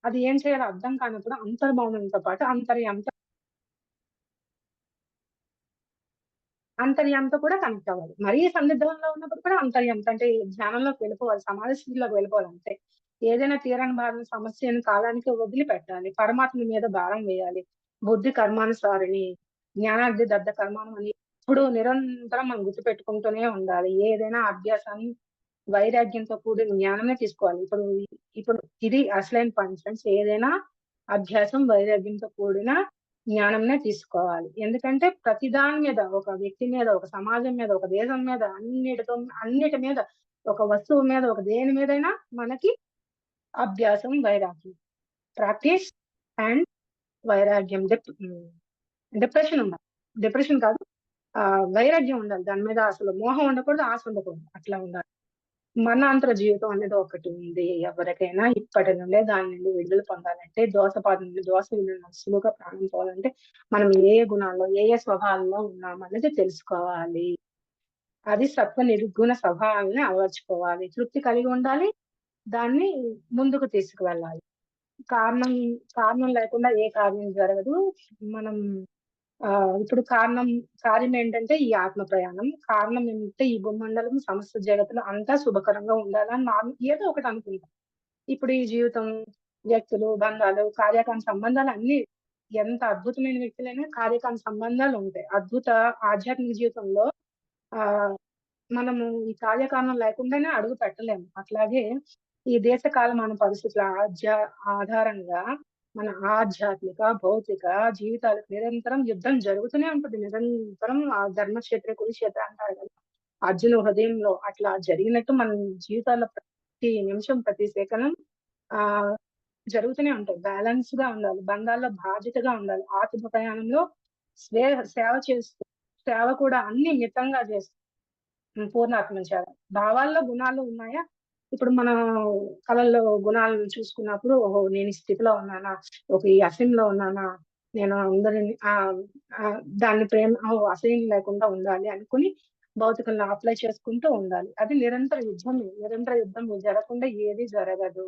అది ఏం చేయాలో అర్థం కానప్పుడు అంతర్మౌనంతో పాటు అంతర్యంతో కూడా కనెక్ట్ అవ్వాలి. మరీ సన్నిధంలో ఉన్నప్పుడు కూడా అంతర్యంతో అంటే ధ్యానంలోకి వెళ్ళిపోవాలి. సమాధి స్థితిలోకి వెళ్ళిపోవాలి అంతే. ఏదైనా తీరని బాధ సమస్యను కాలానికి వదిలిపెట్టాలి. పరమాత్మ మీద భారం వేయాలి. బుద్ధి కర్మానుసారిణి, జ్ఞానాగ్ని దగ్ధ కర్మాణం అని ఎప్పుడు నిరంతరం మనం గుర్తుపెట్టుకుంటూనే ఉండాలి. ఏదైనా అభ్యాసాన్ని వైరాగ్యంతో కూడిన జ్ఞానమే తీసుకోవాలి. ఇప్పుడు ఇది అసలైన పాయింట్ ఫ్రెండ్స్. ఏదైనా అభ్యాసం వైరాగ్యంతో కూడిన జ్ఞానంనే తీసుకోవాలి. ఎందుకంటే ప్రతి దాని మీద, ఒక వ్యక్తి మీద, ఒక సమాజం మీద, ఒక దేశం మీద, అన్నిటి మీద, ఒక వస్తువు మీద, ఒక దేని మీదైనా మనకి అభ్యాసం, వైరాగ్యం. ప్రాక్టీస్ అండ్ వైరాగ్యం. డిప్రెషన్ ఉండాలి. డిప్రెషన్ కాదు. వైరాగ్యం ఉండాలి. దాని మీద అసలు మోహం ఉండకూడదు, ఆశ ఉండకూడదు. అట్లా ఉండాలి. మరణాంతర జీవితం అనేది ఒకటి ఉంది. ఎవరికైనా ఇప్పటి నుండే దాని నుండి విడుదల పొందాలంటే, దోస విధానం సులువుగా ప్రాణం పోవాలంటే, మనం ఏ ఏ గుణాల్లో, ఏ ఏ స్వభావాల్లో ఉన్నామనేది తెలుసుకోవాలి. అది సత్వ నిర్గుణ స్వభావాల్ని అలవర్చుకోవాలి. తృప్తి కలిగి ఉండాలి. దాన్ని ముందుకు తీసుకువెళ్ళాలి. కారణం కారణం లేకుండా ఏ కార్యం జరగదు. మనం ఇప్పుడు కార్యం ఏంటంటే ఈ ఆత్మ ప్రయాణం. కారణం ఏమంటే ఈ భూమండలం, సమస్త జగత్తులో అంతా శుభకరంగా ఉండాలని ఏదో ఒకటి అనుకుంటాం. ఇప్పుడు ఈ జీవితం, వ్యక్తులు, బంధాలు, కార్యకారణ సంబంధాలు అన్నీ ఎంత అద్భుతమైన వ్యక్తులైనా కార్యకారణ సంబంధాలుంటాయి. ఆధ్యాత్మిక జీవితంలో ఆహ్, మనము ఈ కార్యకారణం లేకుండానే అడుగు పెట్టలేము. అట్లాగే ఈ దేశ కాలమాన పరిస్థితుల ఆధారంగా మన ఆధ్యాత్మిక, భౌతిక జీవితాలకు నిరంతరం యుద్ధం జరుగుతూనే ఉంటది. నిరంతరం ధర్మక్షేత్ర, కురుక్షేత్ర అంటారు కదా! అర్జున హృదయంలో అట్లా జరిగినట్టు మన జీవితాల్లో ప్రతి నిమిషం, ప్రతి సెకనం ఆహ్, జరుగుతూనే ఉంటాయి. బ్యాలెన్స్ గా ఉండాలి, బంధాల్లో బాధ్యతగా ఉండాలి, ఆత్మ ప్రయాణంలో సేవ చేస్తూ, సేవ కూడా అన్ని మితంగా చేస్తూ పూర్ణాత్మ సేవ. భావాల్లో గుణాలు ఉన్నాయా? ఇప్పుడు మనం కళల్లో గుణాలను చూసుకున్నప్పుడు, ఓహో నేను ఈ స్థితిలో ఉన్నానా, ఒక ఈ అసహ్యంలో ఉన్నానా, నేను అందరిని దాన్ని అసహ్యం లేకుండా ఉండాలి అనుకుని భౌతికంలో అప్లై చేసుకుంటూ ఉండాలి. అది నిరంతర యుద్ధం జరగకుండా ఏది జరగదు.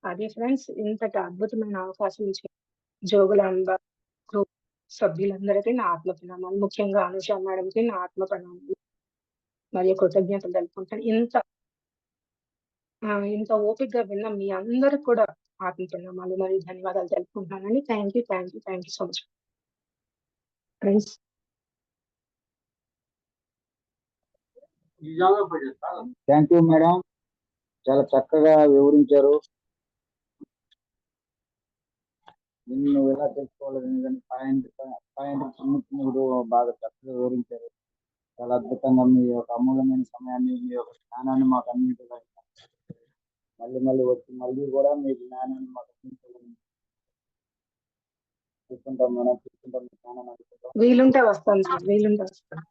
అది ఫ్రెండ్స్, ఇంతటి అద్భుతమైన అవకాశం ఇచ్చిన జోగులాంబ గ్రూప్ సభ్యులందరికీ నా ఆత్మ ప్రణామాలు, ముఖ్యంగా అనుష మేడంకి నా ఆత్మ ప్రణామాలు మరియు కృతజ్ఞతలు తెలుపుకుంటాను. ఇంత ఓపికగా విన్న మీ అందరికి కూడా ఆత్మ ప్రణామాలు మరియు ధన్యవాదాలు తెలుపుకుంటున్నానండి. Thank you so much friends. Thank you madam, చాలా చక్కగా వివరించారు. నువ్వు ఎలా తెలుసుకోవాలి పాయింట్ బాగా చక్కగా వివరించారు. చాలా అద్భుతంగా మీ యొక్క అమూల్యమైన సమయాన్ని, మీ యొక్క జ్ఞానాన్ని మాకు అందించగలిగారు. మళ్ళీ వచ్చి మళ్ళీ కూడా మీ జ్ఞానాన్ని మాకు అందించగలిగారు. చూసుకుంటాం మేడం, వీలుంటే వస్తాను సార్, వీలుంటే వస్తాను.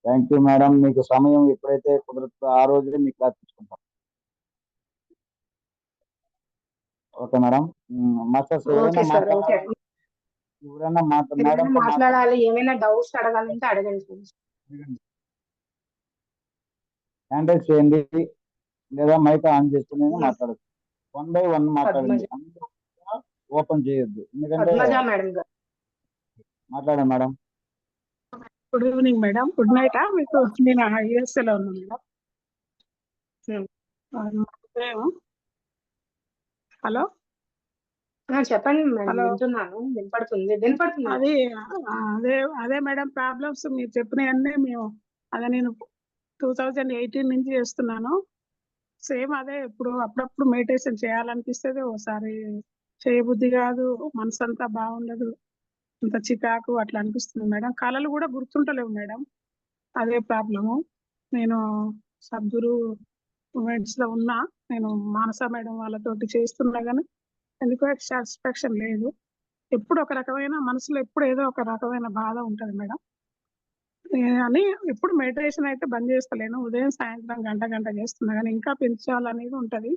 Thank you madam. మీకు సమయం ఎప్పుడైతే కుదురుతుందో ఆ రోజే మీకు క్లాస్ తీసుకుంటాం. Okay madam. ఎవరైనా మాట్లాడాలి, ఏమైనా డౌట్స్ అడగాలంటే అడగండి. హ్యాండ్ రైజ్ చేయండి లేదా మైక్ ఆన్ చేసుకుని మాట్లాడచ్చు. 1 by 1 మాట్లాడండి, ఓపెన్ చేయొద్దు. ఎందుకంటే మాట్లాడండి madam. Good evening madam. Good night. మీకు నేను యూఎస్ఏలో ఉన్నాను మేడం. హలో చెప్పండి మేడం, వినపడుతుంది. అదే మేడం, ప్రాబ్లమ్స్ మీరు చెప్పినవన్నీ నేను 2018 నుంచి చేస్తున్నాను. సేమ్ అదే, ఇప్పుడు అప్పుడప్పుడు మెడిటేషన్ చేయాలనిపిస్తుంది, ఒకసారి చేయబుద్ధి కాదు, మనసు అంతా బాగుండదు, అంత చికాకు అట్లా అనిపిస్తుంది మేడం. కళలు కూడా గుర్తుంటలేవు మేడం, అదే ప్రాబ్లము. నేను సద్గురు మూమెంట్స్ లో ఉన్నా, నేను మానస మేడం వాళ్ళతోటి చేస్తున్నా కానీ ఎందుకో సాటిస్ఫాక్షన్ లేదు. ఎప్పుడు ఒక రకమైన మనసులో ఎప్పుడు ఏదో ఒక రకమైన బాధ ఉంటుంది మేడం. అని ఎప్పుడు మెడిటేషన్ అయితే బంద్ చేస్తలేను, ఉదయం సాయంత్రం గంట చేస్తున్నా కానీ ఇంకా పెంచాలనేది ఉంటది.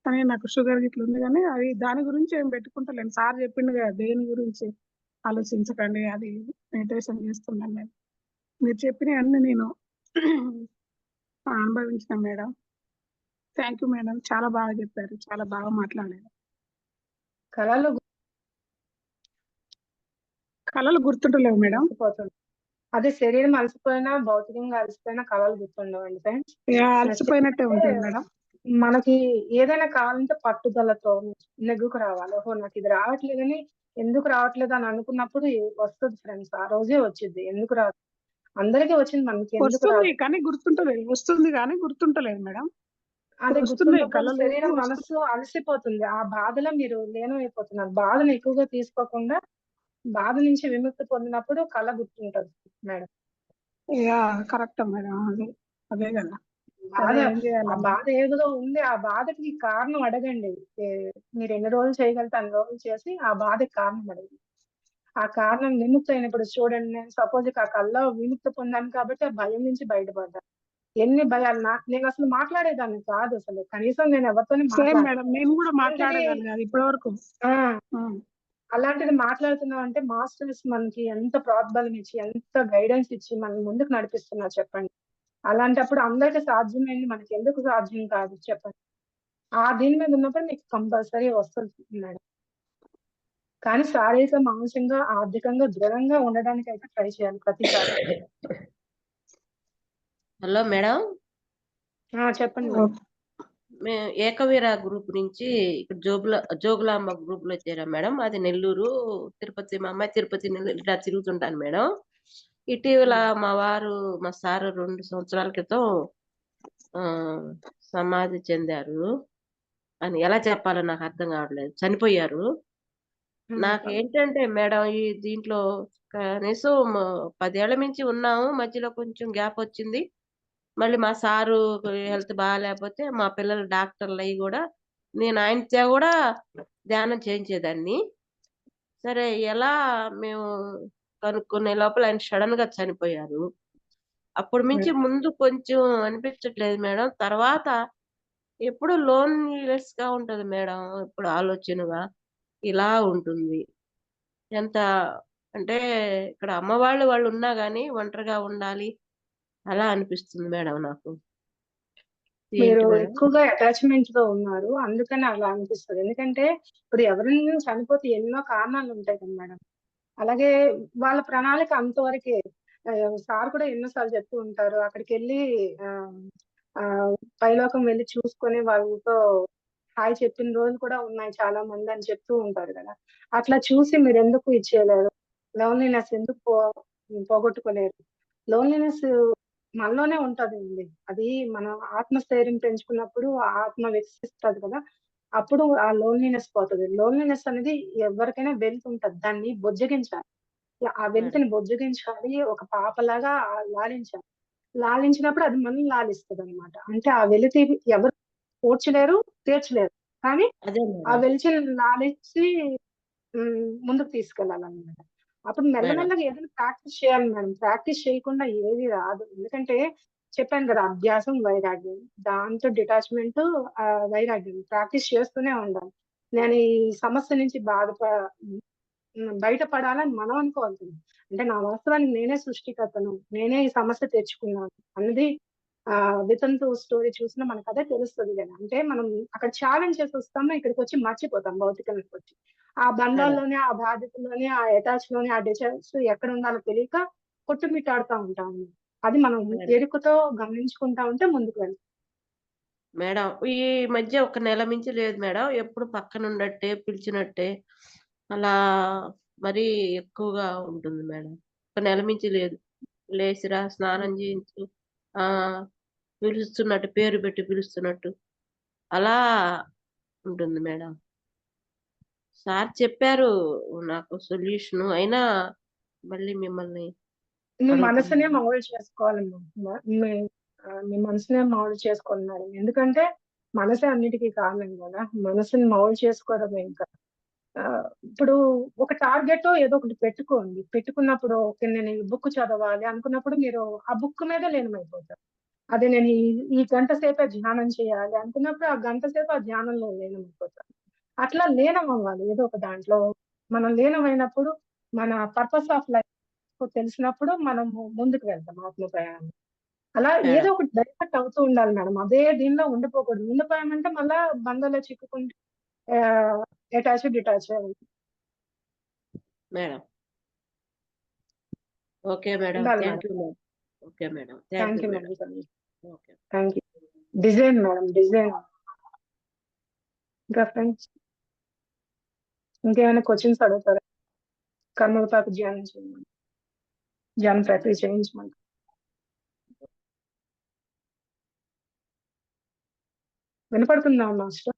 కానీ నాకు షుగర్ గిట్ల ఉంది కానీ అది దాని గురించి ఏం పెట్టుకుంటలేను. సార్ చెప్పిండు కదా దేని గురించి ఆలోచించకండి, అది మెడిటేషన్ చేస్తున్నాను నేను. మీరు చెప్పినవన్నీ నేను అనుభవించిన మేడం. థ్యాంక్ యూ మేడం, చాలా బాగా చెప్పారు, చాలా బాగా మాట్లాడారు. కళలు గుర్తుంటలేవు మేడం. అదే శరీరం అలసిపోయినా, భౌతికంగా అలసిపోయినా కళలు గుర్తుండవండి ఫ్రెండ్స్. అలసిపోయినట్టే ఉంటుంది మేడం. మనకి ఏదైనా కావాలంటే పట్టుదలతో నెగ్గుకు రావాలి. ఓహో నాకు ఇది రావట్లేదని, ఎందుకు రావట్లేదు అని అనుకున్నప్పుడు వస్తుంది ఫ్రెండ్స్, ఆ రోజే వచ్చింది. ఎందుకు రాదు, అందరికీ వచ్చింది, మనకి ఎందుకు రాదు కానీ గుర్తుంటలేదు. వస్తుంది కానీ గుర్తుంటలేదు మేడం. అదే గుర్తున్నప్పుడు శరీరం మనసు అలసిపోతుంది. ఆ బాధలో మీరు లీనమైపోతున్నారు. బాధను ఎక్కువగా తీసుకోకుండా బాధ నుంచి విముక్తి పొందినప్పుడు కళ గుర్తుంటది మేడం. కరెక్ట్ మేడం, అదే కదా. ఆ బాధ ఏదో ఉంది, ఆ బాధకి కారణం అడగండి. మీరు ఎన్ని రోజులు చేయగలిగితే అన్ని రోజులు చేసి ఆ బాధకి కారణం అడగండి. ఆ కారణం విముక్తి అయినప్పుడు చూడండి, నేను సపోజ్ ఆ కళ్ళలో విముక్తి పొందాను కాబట్టి ఆ భయం నుంచి బయటపడ్డాను. ఎన్ని భయాలు, నేను అసలు మాట్లాడేదాన్ని కాదు, అసలు కనీసం నేను ఎవరితో అలాంటిది మాట్లాడుతున్నాం అంటే మాస్టర్స్ మనకి ఎంత ప్రోద్బలం ఇచ్చి, ఎంత గైడెన్స్ ఇచ్చి మన ముందుకు నడిపిస్తున్నారు చెప్పండి. అలాంటప్పుడు అందరికీ సాధ్యమైంది మనకి ఎందుకు సాధ్యం కాదు చెప్పండి. దీని మీద ఉన్నప్పుడు మీకు కంపల్సరీ వస్తుంది మేడం. కానీ శారీరక, మానసికంగా, ఆర్థికంగా దృఢంగా ఉండడానికి అయితే ట్రై చేయాలి ప్రతిసారి. హలో మేడం, చెప్పండి. మేము ఏకవీర గ్రూప్ నుంచి ఇక్కడ జోగులాంబ గ్రూప్ లో చేరాం మేడం. అది నెల్లూరు, తిరుపతి. మా అమ్మాయి తిరుపతి, నెల్లూరు ఇట్లా తిరుగుతుంటాను మేడం. ఇటీవల మా వారు, మా సారు 2 సంవత్సరాల క్రితం సమాధి చెందారు. అని ఎలా చెప్పాలో నాకు అర్థం కావట్లేదు, చనిపోయారు. నాకేంటంటే మేడం, ఈ దీంట్లో కనీసం 10 ఏళ్ల నుంచి ఉన్నాము, మధ్యలో కొంచెం గ్యాప్ వచ్చింది. మళ్ళీ మా సారు హెల్త్ బాగాలేకపోతే మా పిల్లలు డాక్టర్లు అయ్యి కూడా నేను ఆయనతో కూడా ధ్యానం చేయించేదాన్ని. సరే ఎలా మేము కనుక్కునే లోపల ఆయన సడన్ గా చనిపోయారు. అప్పుడు మించి ముందు కొంచెం అనిపించట్లేదు మేడం. తర్వాత ఎప్పుడు లోన్లీనెస్ గా ఉంటది మేడం. ఎప్పుడు ఆలోచనగా ఇలా ఉంటుంది. ఎంత అంటే ఇక్కడ అమ్మ వాళ్ళు ఉన్నా గానీ ఒంటరిగా ఉండాలి అలా అనిపిస్తుంది మేడం నాకు. మీరు ఏంటి మేడం? ఎక్కువగా అటాచ్మెంట్ తో ఉన్నారు, అందుకని అలా అనిపిస్తుంది. ఎందుకంటే ఇప్పుడు ఎవరైనా చనిపోతే ఎన్నో కారణాలు ఉంటాయి కదా మేడం. అలాగే వాళ్ళ ప్రణాళిక అంతవరకే. సార్ కూడా ఎన్నోసార్లు చెప్తూ ఉంటారు. అక్కడికెళ్ళి ఆహ్, పైలోకం వెళ్లి చూసుకొని వాళ్ళతో హాయ్ చెప్పిన రోజులు కూడా ఉన్నాయి చాలా మంది అని చెప్తూ ఉంటారు కదా! అట్లా చూసి మీరెందుకు ఇచ్చేయలేరు? లోన్లీనెస్ ఎందుకు పోగొట్టుకోలేరు? లోన్లీనెస్ మనలోనే ఉంటదండి. అది మనం ఆత్మస్థైర్యం పెంచుకున్నప్పుడు ఆ ఆత్మ వికసిస్తది కదా! అప్పుడు ఆ లోన్లీనెస్ పోతది. లోన్లీనెస్ అనేది ఎవరికైనా వెళ్తుంటది. దాన్ని బుజ్జగించాలి. ఆ మేడం. వెలితిని బుజ్జగించాలి. ఒక పాపలాగా లాలించాలి. లాలించినప్పుడు అది మనల్ని లాలిస్తదనమాట. అంటే ఆ వెలితి ఎవరు పూడ్చలేరు, తీర్చలేరు. కానీ అదే ఆ మేడం. వెలితిని లాలించి ముందుకు తీసుకెళ్ళాలనమాట. అప్పుడు మేడం. మెల్లమెల్లగా ఏదైనా ప్రాక్టీస్ చేయాలి మేడం. ప్రాక్టీస్ చేయకుండా ఏది రాదు. ఎందుకంటే చెప్పాను కదా! అభ్యాసం, వైరాగ్యం. దాంతో డిటాచ్‌మెంటు, వైరాగ్యం. ప్రాక్టీస్ చేస్తూనే ఉండాలి. నేను ఈ సమస్య నుంచి బయటపడాలని మనం అనుకోవాలి. అంటే నా వాస్తవానికి నేనే సృష్టికర్తను. నేనే ఈ సమస్య తెచ్చుకున్నాను అన్నది వితంతు స్టోరీ చూసినా మనకదే తెలుస్తది గదా! అంటే మనం అక్కడ ఛాలెంజ్ చేసొస్తాము. ఇక్కడికొచ్చి మర్చిపోతాం భౌతికంలోకొచ్చి. ఆ మేడం. బంధాల్లోనే, ఆ బాధ్యతల్లోనే, ఆ అటాచ్‌లోనే, ఆ డిటాచ్ ఎక్కడుండాలో తెలియక కొట్టుమిట్టాడుతా ఉంటాము. అది మనం మేడం. ఎరుకతో గమనించుకుంటా ఉంటే ముందుకు వెళ్తాం. మేడం. ఈ మధ్య ఒక నెల మించి లేదు మేడం. ఎప్పుడు పక్కనున్నట్టే, పిలిచినట్టే అలా మరీ ఎక్కువగా ఉంటుంది మేడం. ఒక నెల మించి లేదు. లేసిరా, స్నానం చేయించు, ఆహ్, పిలుస్తున్నట్టు పేరు పెట్టి పిలుస్తున్నట్టు అలా ఉంటుంది మేడం. సార్ చెప్పారు నాకు సొల్యూషను. అయినా మళ్ళీ మిమ్మల్ని మీ మనసునే అడుగుతున్నాను. మౌల్డ్ చేసుకోవాలమ్మా. మీ మీ మనసునే మౌల్డ్ చేసుకోవాలి మేడం. ఎందుకంటే మనసే అన్నిటికి కారణం గదా! మనసుని మౌల్డ్ చేసుకోవడమే ఇంకా. ఇప్పుడు ఒక టార్గెటో ఏదో ఒకటి పెట్టుకోండి. పెట్టుకున్నప్పుడు ఓకే. నేను ఈ బుక్ చదవాలి అనుకున్నప్పుడు మీరు ఆ బుక్ మీదే లీనమైపోతారు. అదే నేను ఈ ఈ గంట సేపే ధ్యానం చేయాలి అనుకున్నప్పుడు ఆ గంట సేపు ఆ ధ్యానంలో లీనమైపోతారు. అట్లా లీనమవ్వాలి ఏదో ఒక దాంట్లో. మనం లీనమైనప్పుడు మన పర్పస్ ఆఫ్ లైఫ్ తెలిసినప్పుడు మనము ముందుకు వెళ్తాం ఆత్మ ప్రయాణం. అలా ఏదో మేడం. ఒకటి డైవర్ట్ అవుతూ ఉండాలి మేడం. అదే దీనిలో ఉండిపోకూడదు. ఉండిపోయామంటే మళ్ళా బంధాల్లో చిక్కుకుంటే ah, attach, detach madam. Okay madam. ఉండాలి thank madam. You madam. Okay madam. Thank thank you you madam. Madam. Okay. Thank you. Design madam. Design. ఇంకా ఫ్రెండ్స్ ఇంకేమైనా క్వెషన్స్ అడుగుతారా? కర్మవిపాక ధ్యానం చేయమని. ధ్యాన ప్రక్రియ చేయించమని. వినపడుతుందా మాస్టర్?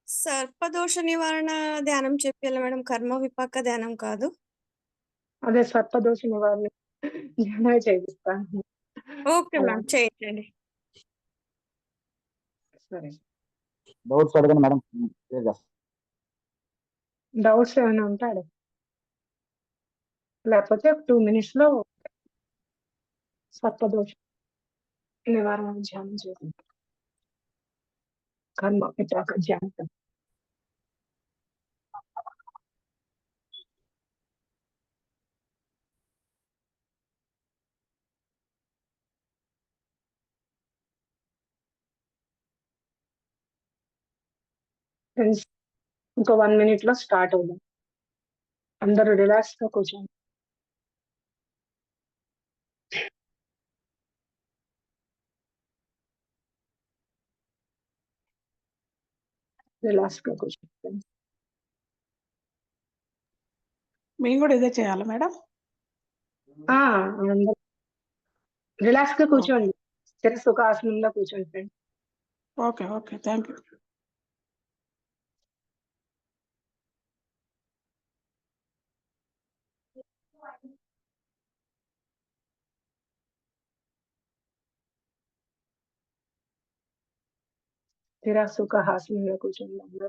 సర్పదోష నివారణ ధ్యానం చెప్పాలా మేడం? కర్మ విపాక ధ్యానం కాదు. అదే సర్పదోష నివారణ ధ్యానమే చేయిస్తాను. ఓకే అలా మ్యామ్, చేయించండి. సరే. డౌట్స్ అడగండి మేడం, క్లియర్ చేస్తాను. డౌట్స్ ఏమైనా ఉంటే అడగండి. లేకపోతే 2 మినిట్స్ లో సర్పదోష నివారణ ధ్యానం చేద్దాం. కర్మ విపాక ధ్యానం. ఫ్రెండ్స్ ఇంకో 1 మినిట్ లో స్టార్ట్ అవుదాం. అందరూ రిలాక్స్ గా కూర్చోండి. రిలాక్స్ గా కూర్చోండి ఫ్రెండ్స్. మేము కూడా ఇదే చేయాలా మేడం? అందరూ రిలాక్స్ గా ఓకే. కూర్చోండి. స్థిర సుఖాసనంలో కూర్చోండి friends. Okay. Okay. Thank you. స్థిర సుఖ హాస్యంలో కూర్చోండి. అందరూ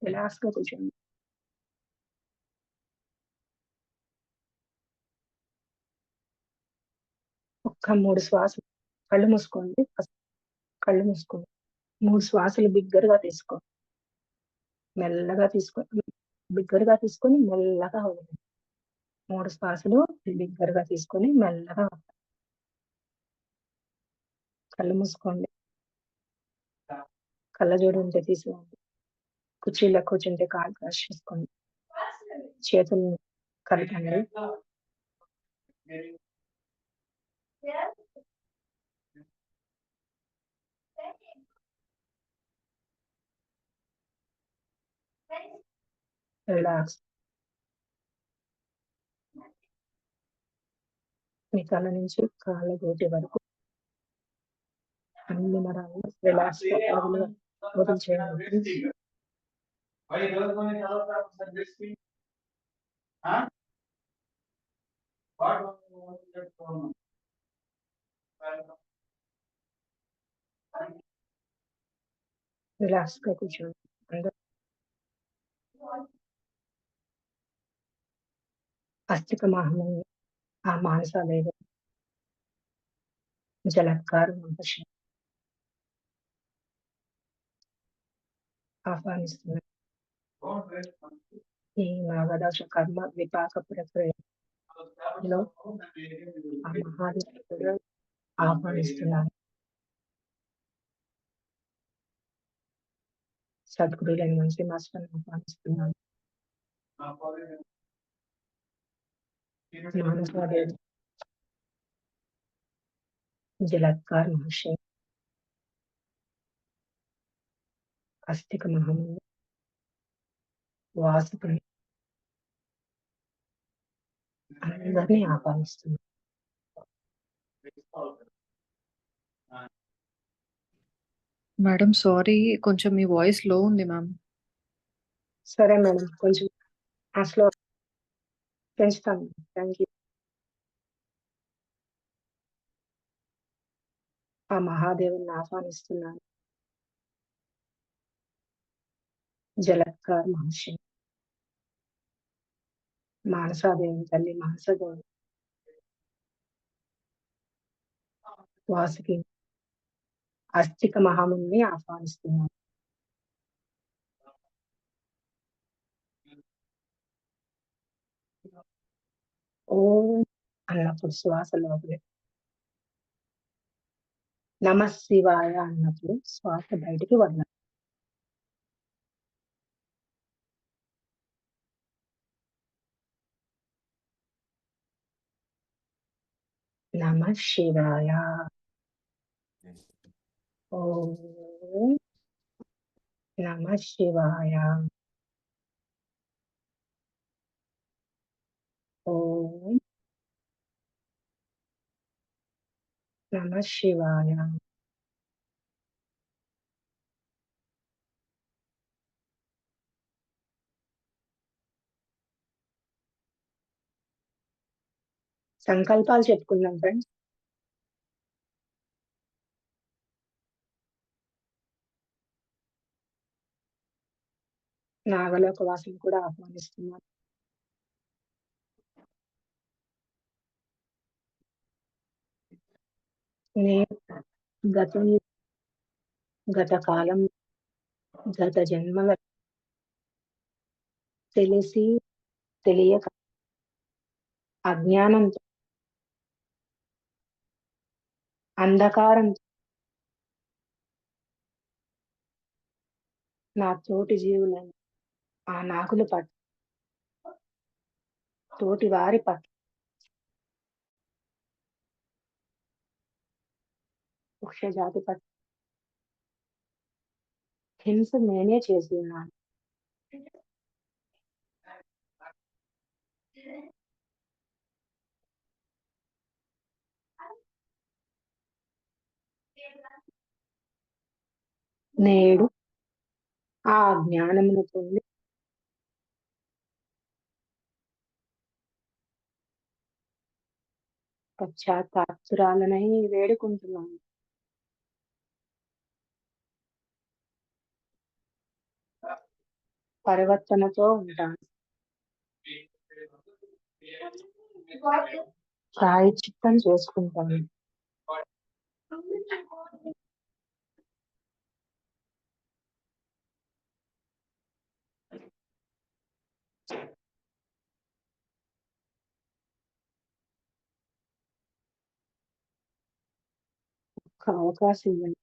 రిలాక్స్ గా కూర్చోండి. ఒక్క 3 శ్వాసలు కళ్ళు మూసుకోండి. కళ్ళు మూసుకోండి. 3 శ్వాసలు బిగ్గరగా తీసుకోండి. మెల్లగా బిగ్గరగా తీసుకొని మెల్లగా వదలండి. 3 శ్వాసలు బిగ్గరగా తీసుకొని మెల్లగా వదలండి. కళ్ళు మూసుకోండి. కళ్ళజోడు ఉంటే తీసివేయండి. కుర్చీలో కూర్చుంటే కాళ్ళు క్రాస్ చేసుకోండి. చేతులు కలపండి. రిలాక్స్. మీ తల నుంచి కాళ్ళ గోటి వరకు అన్ని నరాలు రిలాక్స్ వదిలి చేయండి. రిలాక్స్ గా కూర్చోండి. అస్థిక మహము ఆ మానసాదేవి జలత్కారం ఆహ్వానిస్తున్నారు. ఈ నాగదాశ కర్మ విపాక ప్రక్రియలో ఆ మహాదేవుడు ఆహ్వానిస్తున్నారు. సద్గురులైన మంచి మాస్టర్ని ఆహ్వానిస్తున్నాను. మానసాదేవి జలత్కార్ మహర్షి అస్థిక మహము వాసుకుని అందరినీ ఆహ్వానిస్తున్నారు. మేడం సారీ, కొంచెం మీ వాయిస్ లో ఉంది మ్యామ్. సరే మేడం, కొంచెం స్లో పెంచుతాను. Thank you. ఆ మహాదేవుని ఆహ్వానిస్తున్నాను. జలత్కార్ మహర్షి మానసాదేవి తల్లి మానసదేవి వాసుకి అస్థిక మహాముని ఆహ్వానిస్తున్నాను. ఓం అన్నప్పుడు శ్వాస లోపలి, నమ శివాయ అన్నప్పుడు శ్వాస బయటికి వదలాలి. నమ శివాయ. ఓం నమ శివాయ. ఓం నమ శివాయ. సంకల్పాలు చెప్పుకుందాం ఫ్రెండ్స్. నాగలోక వాసుని కూడా ఆహ్వానిస్తున్నాను. నేను గత కాలం గత జన్మల తెలిసి తెలియక అజ్ఞానంతో అంధకారంతో నా తోటి జీవులను ఆ నాగుల పట్ల తోటి వారి పట్ల వృక్ష జాతి పట్ల హింస నేనే చేసి ఉన్నాను. నేడు ఆ జ్ఞానమును పొంది పశ్చాత్తాపురాలనై వేడుకుంటున్నాను. పరివర్తనతో ఉంటాను. ప్రాయశ్చిత్తం చేసుకుంటాను. ఒక అవకాశం ఇవ్వండి.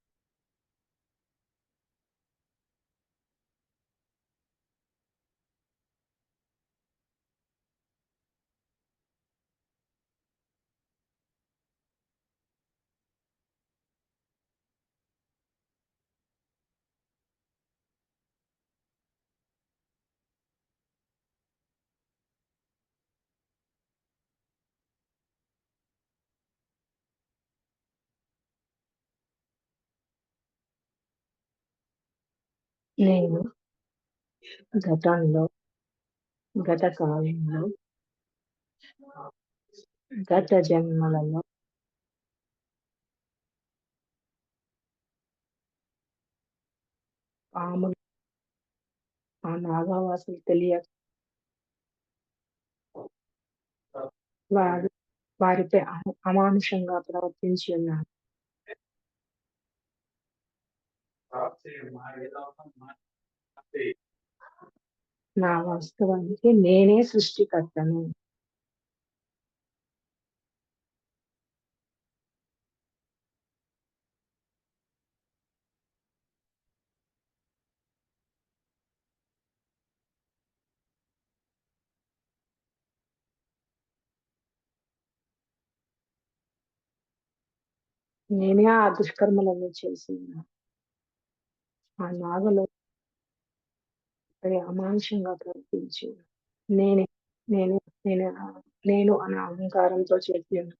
నేను గతంలో, గత కాలంలో, గత జన్మలలో పాములు, ఆ నాగవాసులు తెలియక వారు వారిపై అమానుషంగా ప్రవర్తించి ఉన్నాను. నా వాస్తవానికి నేనే సృష్టికర్తను. నేనే ఆ దుష్కర్మలను చేసి ఉన్నాను. ఆ నాగలో అమానుషంగా ప్రవర్తించి ఉన్నాను. నేనే నేను నేను నేను అనే అహంకారంతో చేసి ఉన్నాను.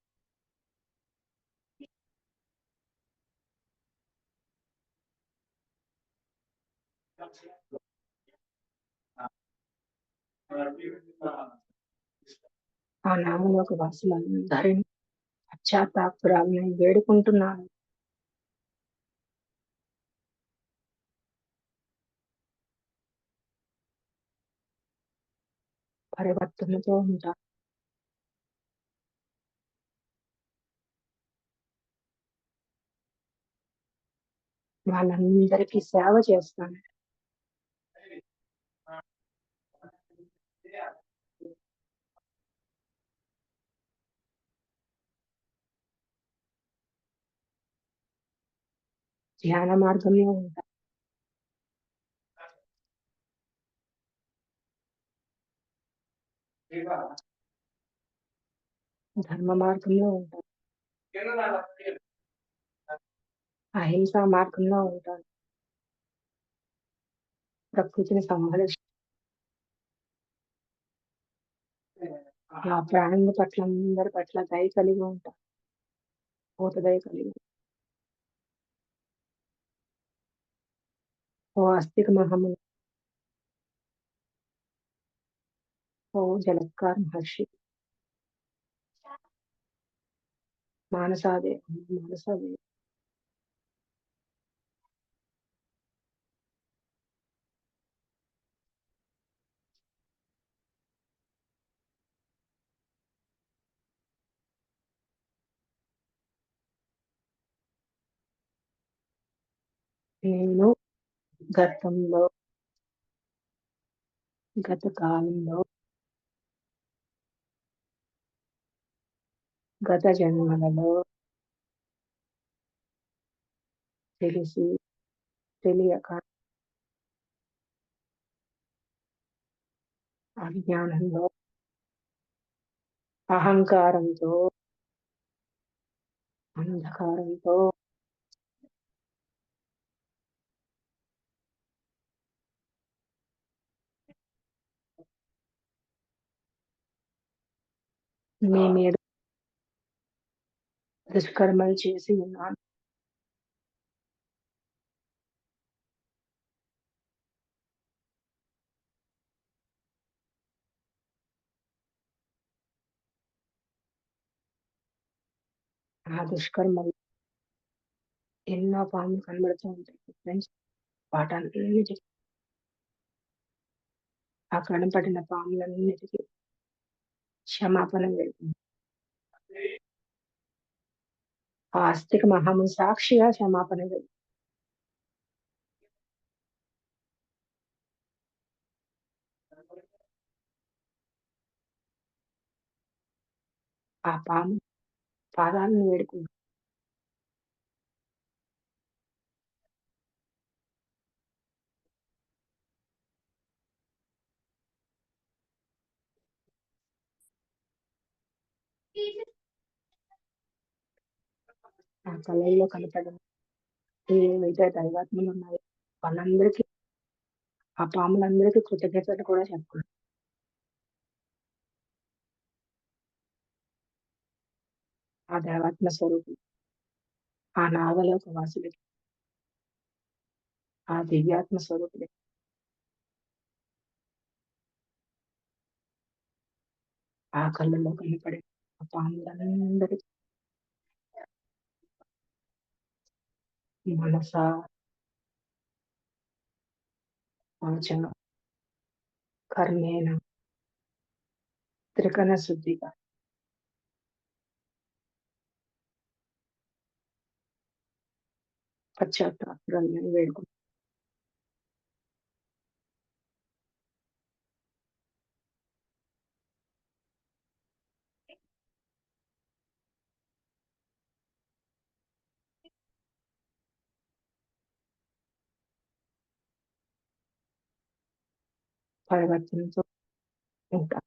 ఆ నాగలోక వాసులందరినీ పశ్చాత్తాపురాలని వేడుకుంటున్నాను. పరివర్తనతో ఉంటాను. వాళ్ళందరికీ సేవ చేస్తాను. ధ్యాన మార్గంలో ఉంటాను. ధర్మ మార్గంలో ఉంటాను. అహింసా మార్గంలో ఉంటాను. ప్రకృతిని సంహరిస్తాను. ఆ ప్రాణుల పట్ల అందరి పట్ల దయ కలిగి ఉంటాను. భూత దయ కలిగి ఉంటాను. ఓ అస్తిక మహముని, ఓ జలత్కార్ మహర్షి, మానసాదే మానసాదే నేను గతంలో, గత కాలంలో, గత జన్మలలో తెలిసి తెలియక అజ్ఞానంలో, అహంకారంతో, అంధకారంతో మీ మీద దుష్కర్మలు చేసి ఉన్నాను. ఆ దుష్కర్మలు ఎన్నో పాములు కనబడుతూ ఉంటాయి ఫ్రెండ్స్. వాటన్నిటి ఆ కనపడిన పాములన్నిటికీ క్షమాపణ వేడుకుందాం. ఆ అస్థిక మహాముని సాక్షిగా క్షమాపణ వేడుకుందాం. ఆ పాము పాదాలను వేడుకుందాం. ఆ కళల్లో కనపడిన ఏవైతే దైవాత్మలు ఉన్నాయో వాళ్ళందరికీ, ఆ పాములందరికీ కృతజ్ఞతలు కూడా చెప్పుకుంటాం. ఆ దైవాత్మ స్వరూపులు, ఆ నాగలోక వాసులకి, ఆ దివ్యాత్మ స్వరూపులకి, ఆ కళ్ళలో కనపడే ఆ పాములందరికీ మనస వాచన కర్మేణ త్రికరణ శుద్ధిగా పశ్చాత్తాపాన్ని వేడుకుంటాం. పరివర్తనతో ఉంటాం.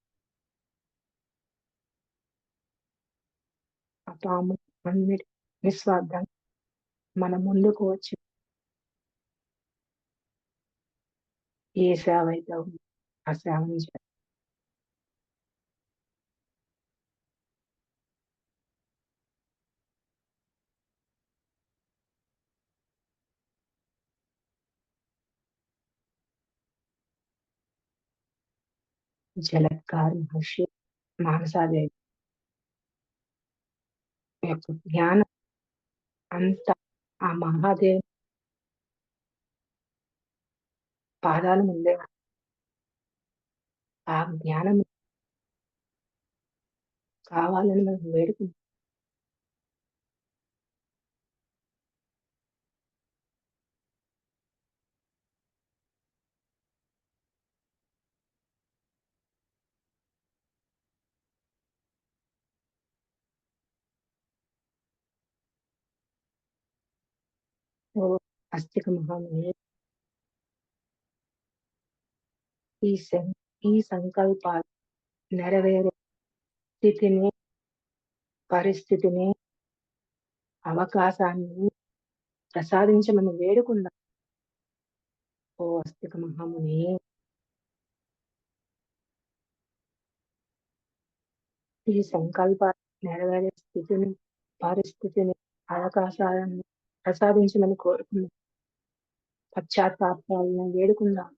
ఆ పాము అన్నిటి నిస్వార్థంగా మన ముందుకు వచ్చి ఏ సేవ అయితే ఉందో ఆ సేవను చేయాలి. జలత్కార్ మహర్షి మానసాదేవి యొక్క జ్ఞానం అంతా ఆ మహాదేవ్ పాదాల ముందే ఉంది. ఆ జ్ఞానం కావాలని మనం వేడుకుంటాం. ఓ అస్తిక మహాముని, ఈ ఈ సంకల్పాలు నెరవేరే స్థితిని, పరిస్థితిని, అవకాశాన్ని ప్రసాదించమని వేడుకుందాం. ఓ అస్తిక మహాముని, ఈ సంకల్పాలు నెరవేరే స్థితిని, పరిస్థితిని, అవకాశాలను ప్రసాదించమని కోరుకుందాం. పశ్చాత్తాపాలను వేడుకుందాం.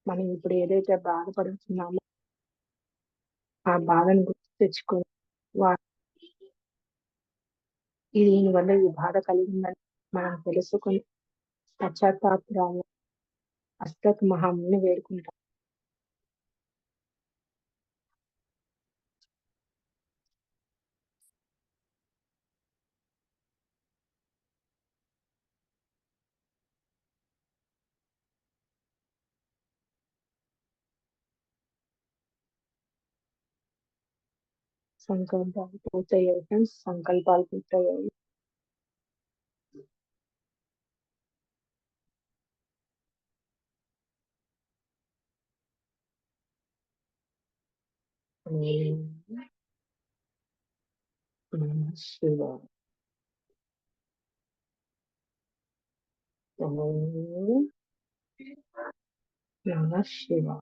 మనం ఇప్పుడు ఏదైతే బాధపడుతున్నామో ఆ బాధను గుర్తు తెచ్చుకొని వా దీనివల్ల ఈ బాధ కలిగిందని మనం తెలుసుకొని పశ్చాత్తాపాలను అష్టక మహాముని వేడుకుంటాం. సంకల్పాలు పూర్తయ్యాయి ఫ్రెండ్స్, సంకల్పాలు పూర్తయ్యాయి. ఓం నమః శివాయ. ఓం నమః శివాయ.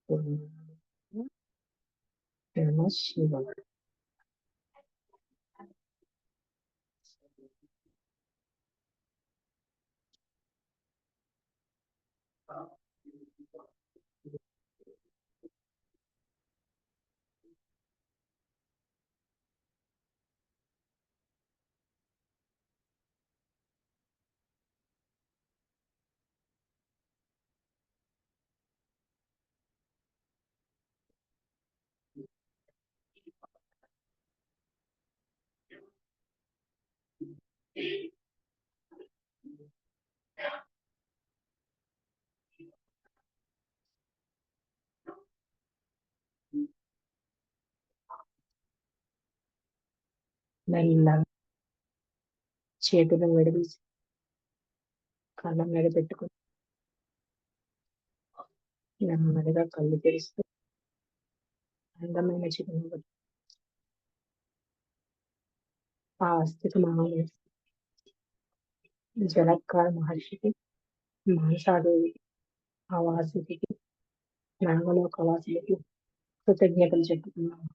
ఓం నమః శివాయ. మెల్లగా చేతులు విడదీసి కళ్ళ మీద పెట్టుకుని నెమ్మదిగా కళ్ళు తెరుస్తూ అందమైన చిరునవ్వు ఆ స్థితి మామూలు జలత్కార మహర్షికి, మానసాదేవికి, ఆ వాసుకి, నాగలోక వాసులకి కృతజ్ఞతలు చెప్పుకున్నాము.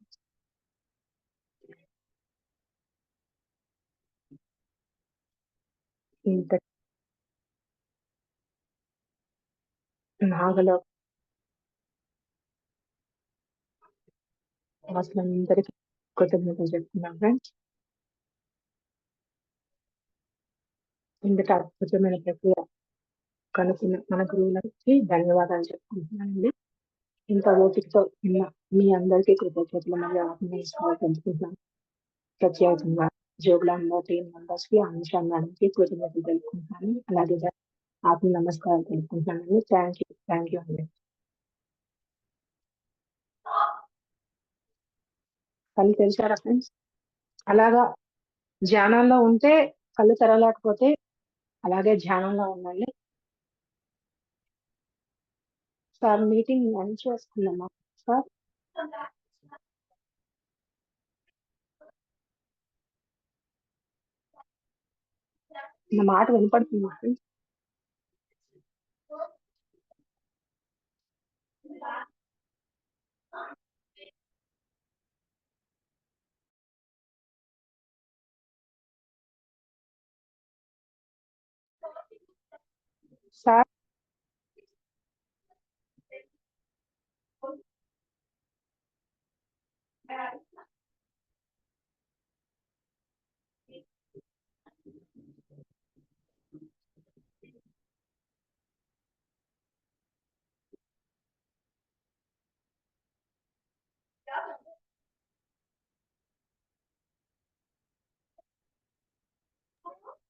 ఇంత నాగలోక వాసులందరికీ కృతజ్ఞతలు చెప్పుకున్నాం ఫ్రెండ్స్. ఇంతటి అద్భుతమైన ప్రక్రియ కనుక్కున్న మన గురువులకి ధన్యవాదాలు చెప్పుకుంటున్నానండి. ఇంత ఓపికతో ఉన్న మీ అందరికీ కృతజ్ఞతలు మరియు ఆత్మవిశ్వాసాలు పెంచుకుంటున్నాను. ప్రత్యేకంగా జోగులాంబ టీం మెంబర్స్ కి, అనుష మేడంకి కృతజ్ఞతలు తెలుపుకుంటున్నాను. అలాగే ఆత్మ నమస్కారాలు తెలుపుకుంటున్నానండి. థ్యాంక్ యూ అండి. కళ్ళు తెరిచారా ఫ్రెండ్స్? అలాగా ధ్యానంలో ఉంటే కళ్ళు తెరవలేకపోతే అలాగే ధ్యానంలో ఉండండి. సార్ మీటింగ్ ఎండ్ చేసుకుందామా సార్? నా మాట వినపడుతుందా friends? Sir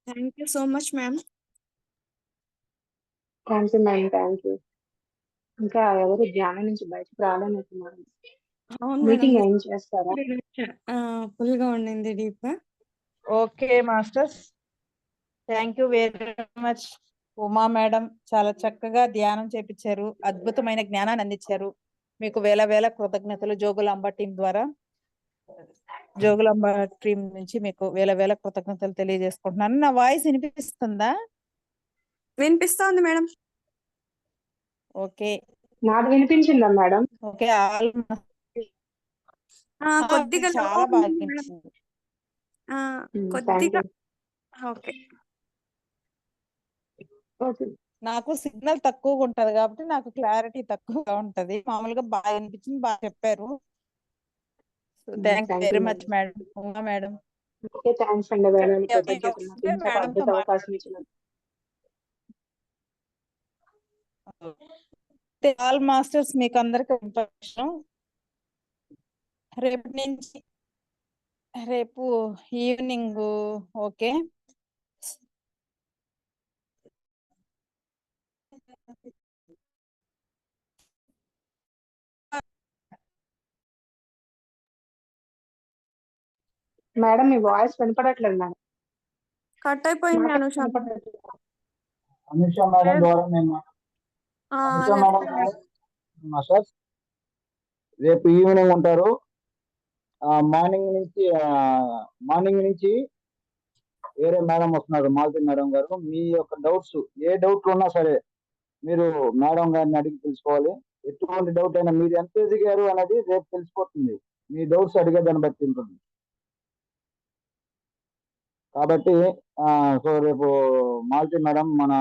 thank you so much ma'am. Thank you ma'am, thank you. ఇంకా ఎవరు ధ్యానం నుంచి బయటకు రాలేనట్టున్నారు. అవును మేడం, మీటింగ్ ఎండ్ చేస్తారా? ఫుల్ గా ఉండింది డీప్ గా. Okay masters, thank you very much. Uma madam చాలా చక్కగా ధ్యానం చేపించారు, అద్భుతమైన జ్ఞానాన్ని అందించారు. మీకు వేల వేల కృతజ్ఞతలు. జోగులాంబ టీం ద్వారా, జోగులాంబ టీం నుంచి మీకు వేల వేల కృతజ్ఞతలు తెలియజేసుకుంటున్నాను. నా వాయిస్ వినిపిస్తుందా? వినిపిస్తోంది మేడం. ఓకే నాకు వినిపించిందా మేడం? ఓకే, కొద్దిగా low చాలా ఉంది బాగా మేడం. వినిపించింది. థ్యాంక్ కొద్దిగా యూ. ఓకే. ఓకే. నాకు సిగ్నల్ తక్కువగా ఉంటది కాబట్టి నాకు క్లారిటీ తక్కువగా ఉంటది. మామూలుగా బాగా వినిపించింది, బాగా చెప్పారు. Thank thank very you much madam, Uma madam. Okay, thanks అండి. వేరే కృతజ్ఞతలు. నాకు ఇంత మేడంతో అద్భుత అవకాశం ఇచ్చినందుకు. ఆల్ మాస్టర్స్ మీకు అందరికి ఇన్ఫర్మేషన్ రేపు ఈవినింగ్. ఓకే, మేడం మీ వాయిస్ వినపడట్లేదు మేడం. కట్ అయిపోయింది అనుష. అనుష మేడం ద్వారా నేను అనుష మేడం అదే మాస్టర్స్ రేపు ఈవినింగ్ ఉంటారు. మార్నింగ్ నుంచి వేరే మేడం వస్తున్నారు, మాలతి మేడం గారు. మీ యొక్క డౌట్స్, ఏ డౌట్లు ఉన్నా సరే మీరు మేడం గారిని అడిగి తెలుసుకోవాలి. ఎటువంటి డౌట్ అయినా మీరు ఎంత ఎదిగారు అనేది రేపు తెలిసిపోతుంది. మీ డౌట్స్ అడిగే దాన్ని బట్టి ఉంటుంది. కాబట్టి సో రేపు మాలతి మేడం మన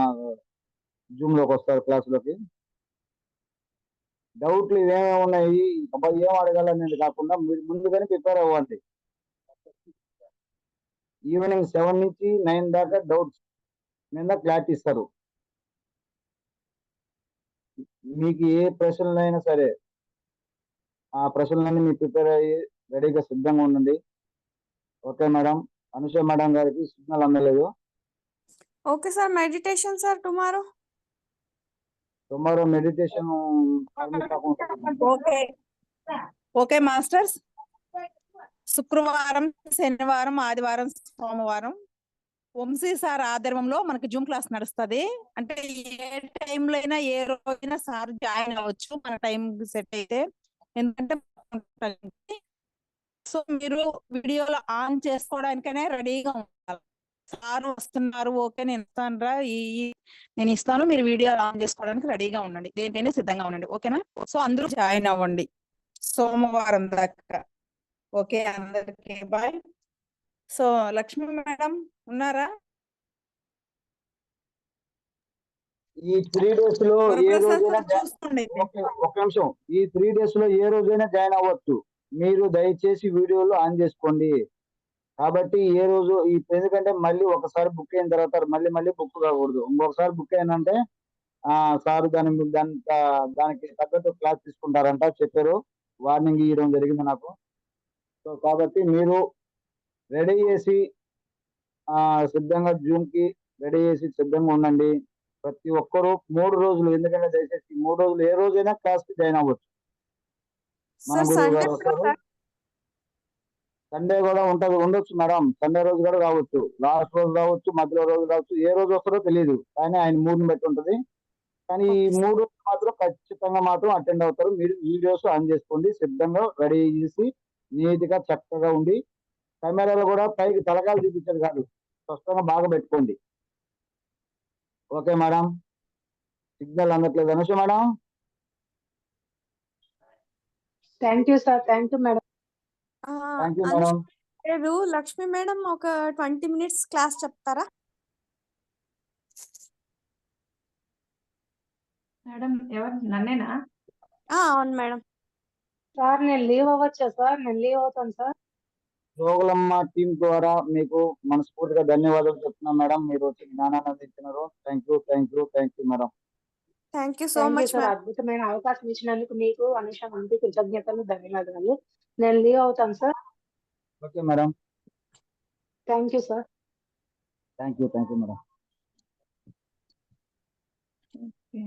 జూమ్ లోకి వస్తారు క్లాసులోకి. డౌట్లు ఏమేమి ఉన్నాయి, అబ్బాయి ఏం అడగాలనేది కాకుండా మీరు ముందుగానే ప్రిపేర్ అవ్వండి. ఈవినింగ్ 7 నుంచి 9 దాకా డౌట్స్ మీద క్లారిటీ ఇస్తారు. మీకు ఏ ప్రశ్నలు అయినా సరే ఆ ప్రశ్నలన్నీ మీరు ప్రిపేర్ అయ్యి రెడీగా సిద్ధంగా ఉండండి. Okay madam. అనుష మేడం గారికి సిగ్నల్ అందలేదు. Okay sir. Meditation sir tomorrow meditation okay okay masters, శుక్రవారం, శనివారం, ఆదివారం, సోమవారం వంశీ సార్ ఆధ్వర్యంలో మనకి జూమ్ క్లాస్ నడుస్తది. అంటే ఏ టైంలో అయినా ఏ రోజైనా సార్ జాయిన్ అవ్వచ్చు మన టైం సెట్ అయితే. ఎందుకంటే సో మీరు వీడియోలో ఆన్ చేసుకోవడానికనే రెడీగా ఉండాలి. సార్ వస్తున్నారు, ఓకే నేను ఇస్తాను రా, నేను ఇస్తాను, మీరు వీడియో ఆన్ చేసుకోవడానికి రెడీగా ఉండండి, దేనికైనా సిద్ధంగా ఉండండి, ఓకేనా? సో అందరూ జాయిన్ అవ్వండి సోమవారం దాకా. ఓకే, అందరికి బాయ్. సో లక్ష్మి మేడం ఉన్నారా? ఈ 3 days లో ఏ వరప్రసాద్ రోజైనా సార్ చూసుకోండి అయితే. ఒక నిమిషం, ఈ 3 days లో ఏ రోజైనా జాయిన్ అవ్వచ్చు. మీరు దయచేసి వీడియోలు ఆన్ చేసుకోండి. కాబట్టి ఏ రోజు ఎందుకంటే మళ్ళీ ఒకసారి బుక్ అయిన తర్వాత మళ్ళీ మళ్ళీ బుక్ కాకూడదు. ఇంకొకసారి బుక్ అయిందంటే సార్ దానికి తగ్గట్టు క్లాస్ తీసుకుంటారంట చెప్పారు. వార్నింగ్ ఇవ్వడం జరిగింది నాకు. సో కాబట్టి మీరు రెడీ చేసి సిద్ధంగా జూమ్ కి రెడీ చేసి సిద్ధంగా ఉండండి. ప్రతి ఒక్కరు 3 రోజులు, ఎందుకంటే దయచేసి 3 రోజులు ఏ రోజైనా క్లాస్ కి జాయిన్ అవ్వచ్చు. మన సార్ గురువు సండే గారు వస్తారు. సండే కూడా ఉండొచ్చు మేడం. సండే రోజు కూడా రావచ్చు, లాస్ట్ రోజు రావచ్చు, మధ్యలో రోజు రావచ్చు. ఏ రోజు వస్తారో తెలియదు, కానీ ఆయన మూడ్ని బట్టి ఉంటది. కానీ ఈ 3 రోజులు మాత్రం ఖచ్చితంగా మాత్రం అటెండ్ అవుతారు. మీరు వీడియోస్ ఆన్ చేసుకోండి, సిద్ధంగా రెడీ చేసి నీట్ గా చక్కగా ఉండి, కెమెరాలో కూడా పైకి తలకాలు చూపించారు కాదు, స్పష్టంగా బాగా పెట్టుకోండి. ఓకే మేడం, సిగ్నల్ అందట్లేదు Anusha madam. Thank you sir, thank you madam. Thank you madam. లేదు, లక్ష్మి మేడం ఒక 20 minutes క్లాస్ చెప్తారా? మేడం ఎవరు, నన్నేనా? అవును మేడం. సార్ నేను లీవ్ అవ్వచ్చా సార్? నేను లీవ్ అవుతాను సార్. జోగులమ్మ టీం ద్వారా మీకు మనస్ఫూర్తిగా ధన్యవాదాలు చెప్తున్నాం మేడం. మీరు వచ్చి జ్ఞానాన్ని అందించినారు. Thank you madam. Thank you so thank you much sir, madam. అద్భుతమైన అవకాశం ఇచ్చినందుకు మీకు అనుష మంది కృతజ్ఞతలు, ధన్యవాదాలు. నేను లీవ్ అవుతాను sir. Okay madam, thank you sir. Thank you madam. Okay.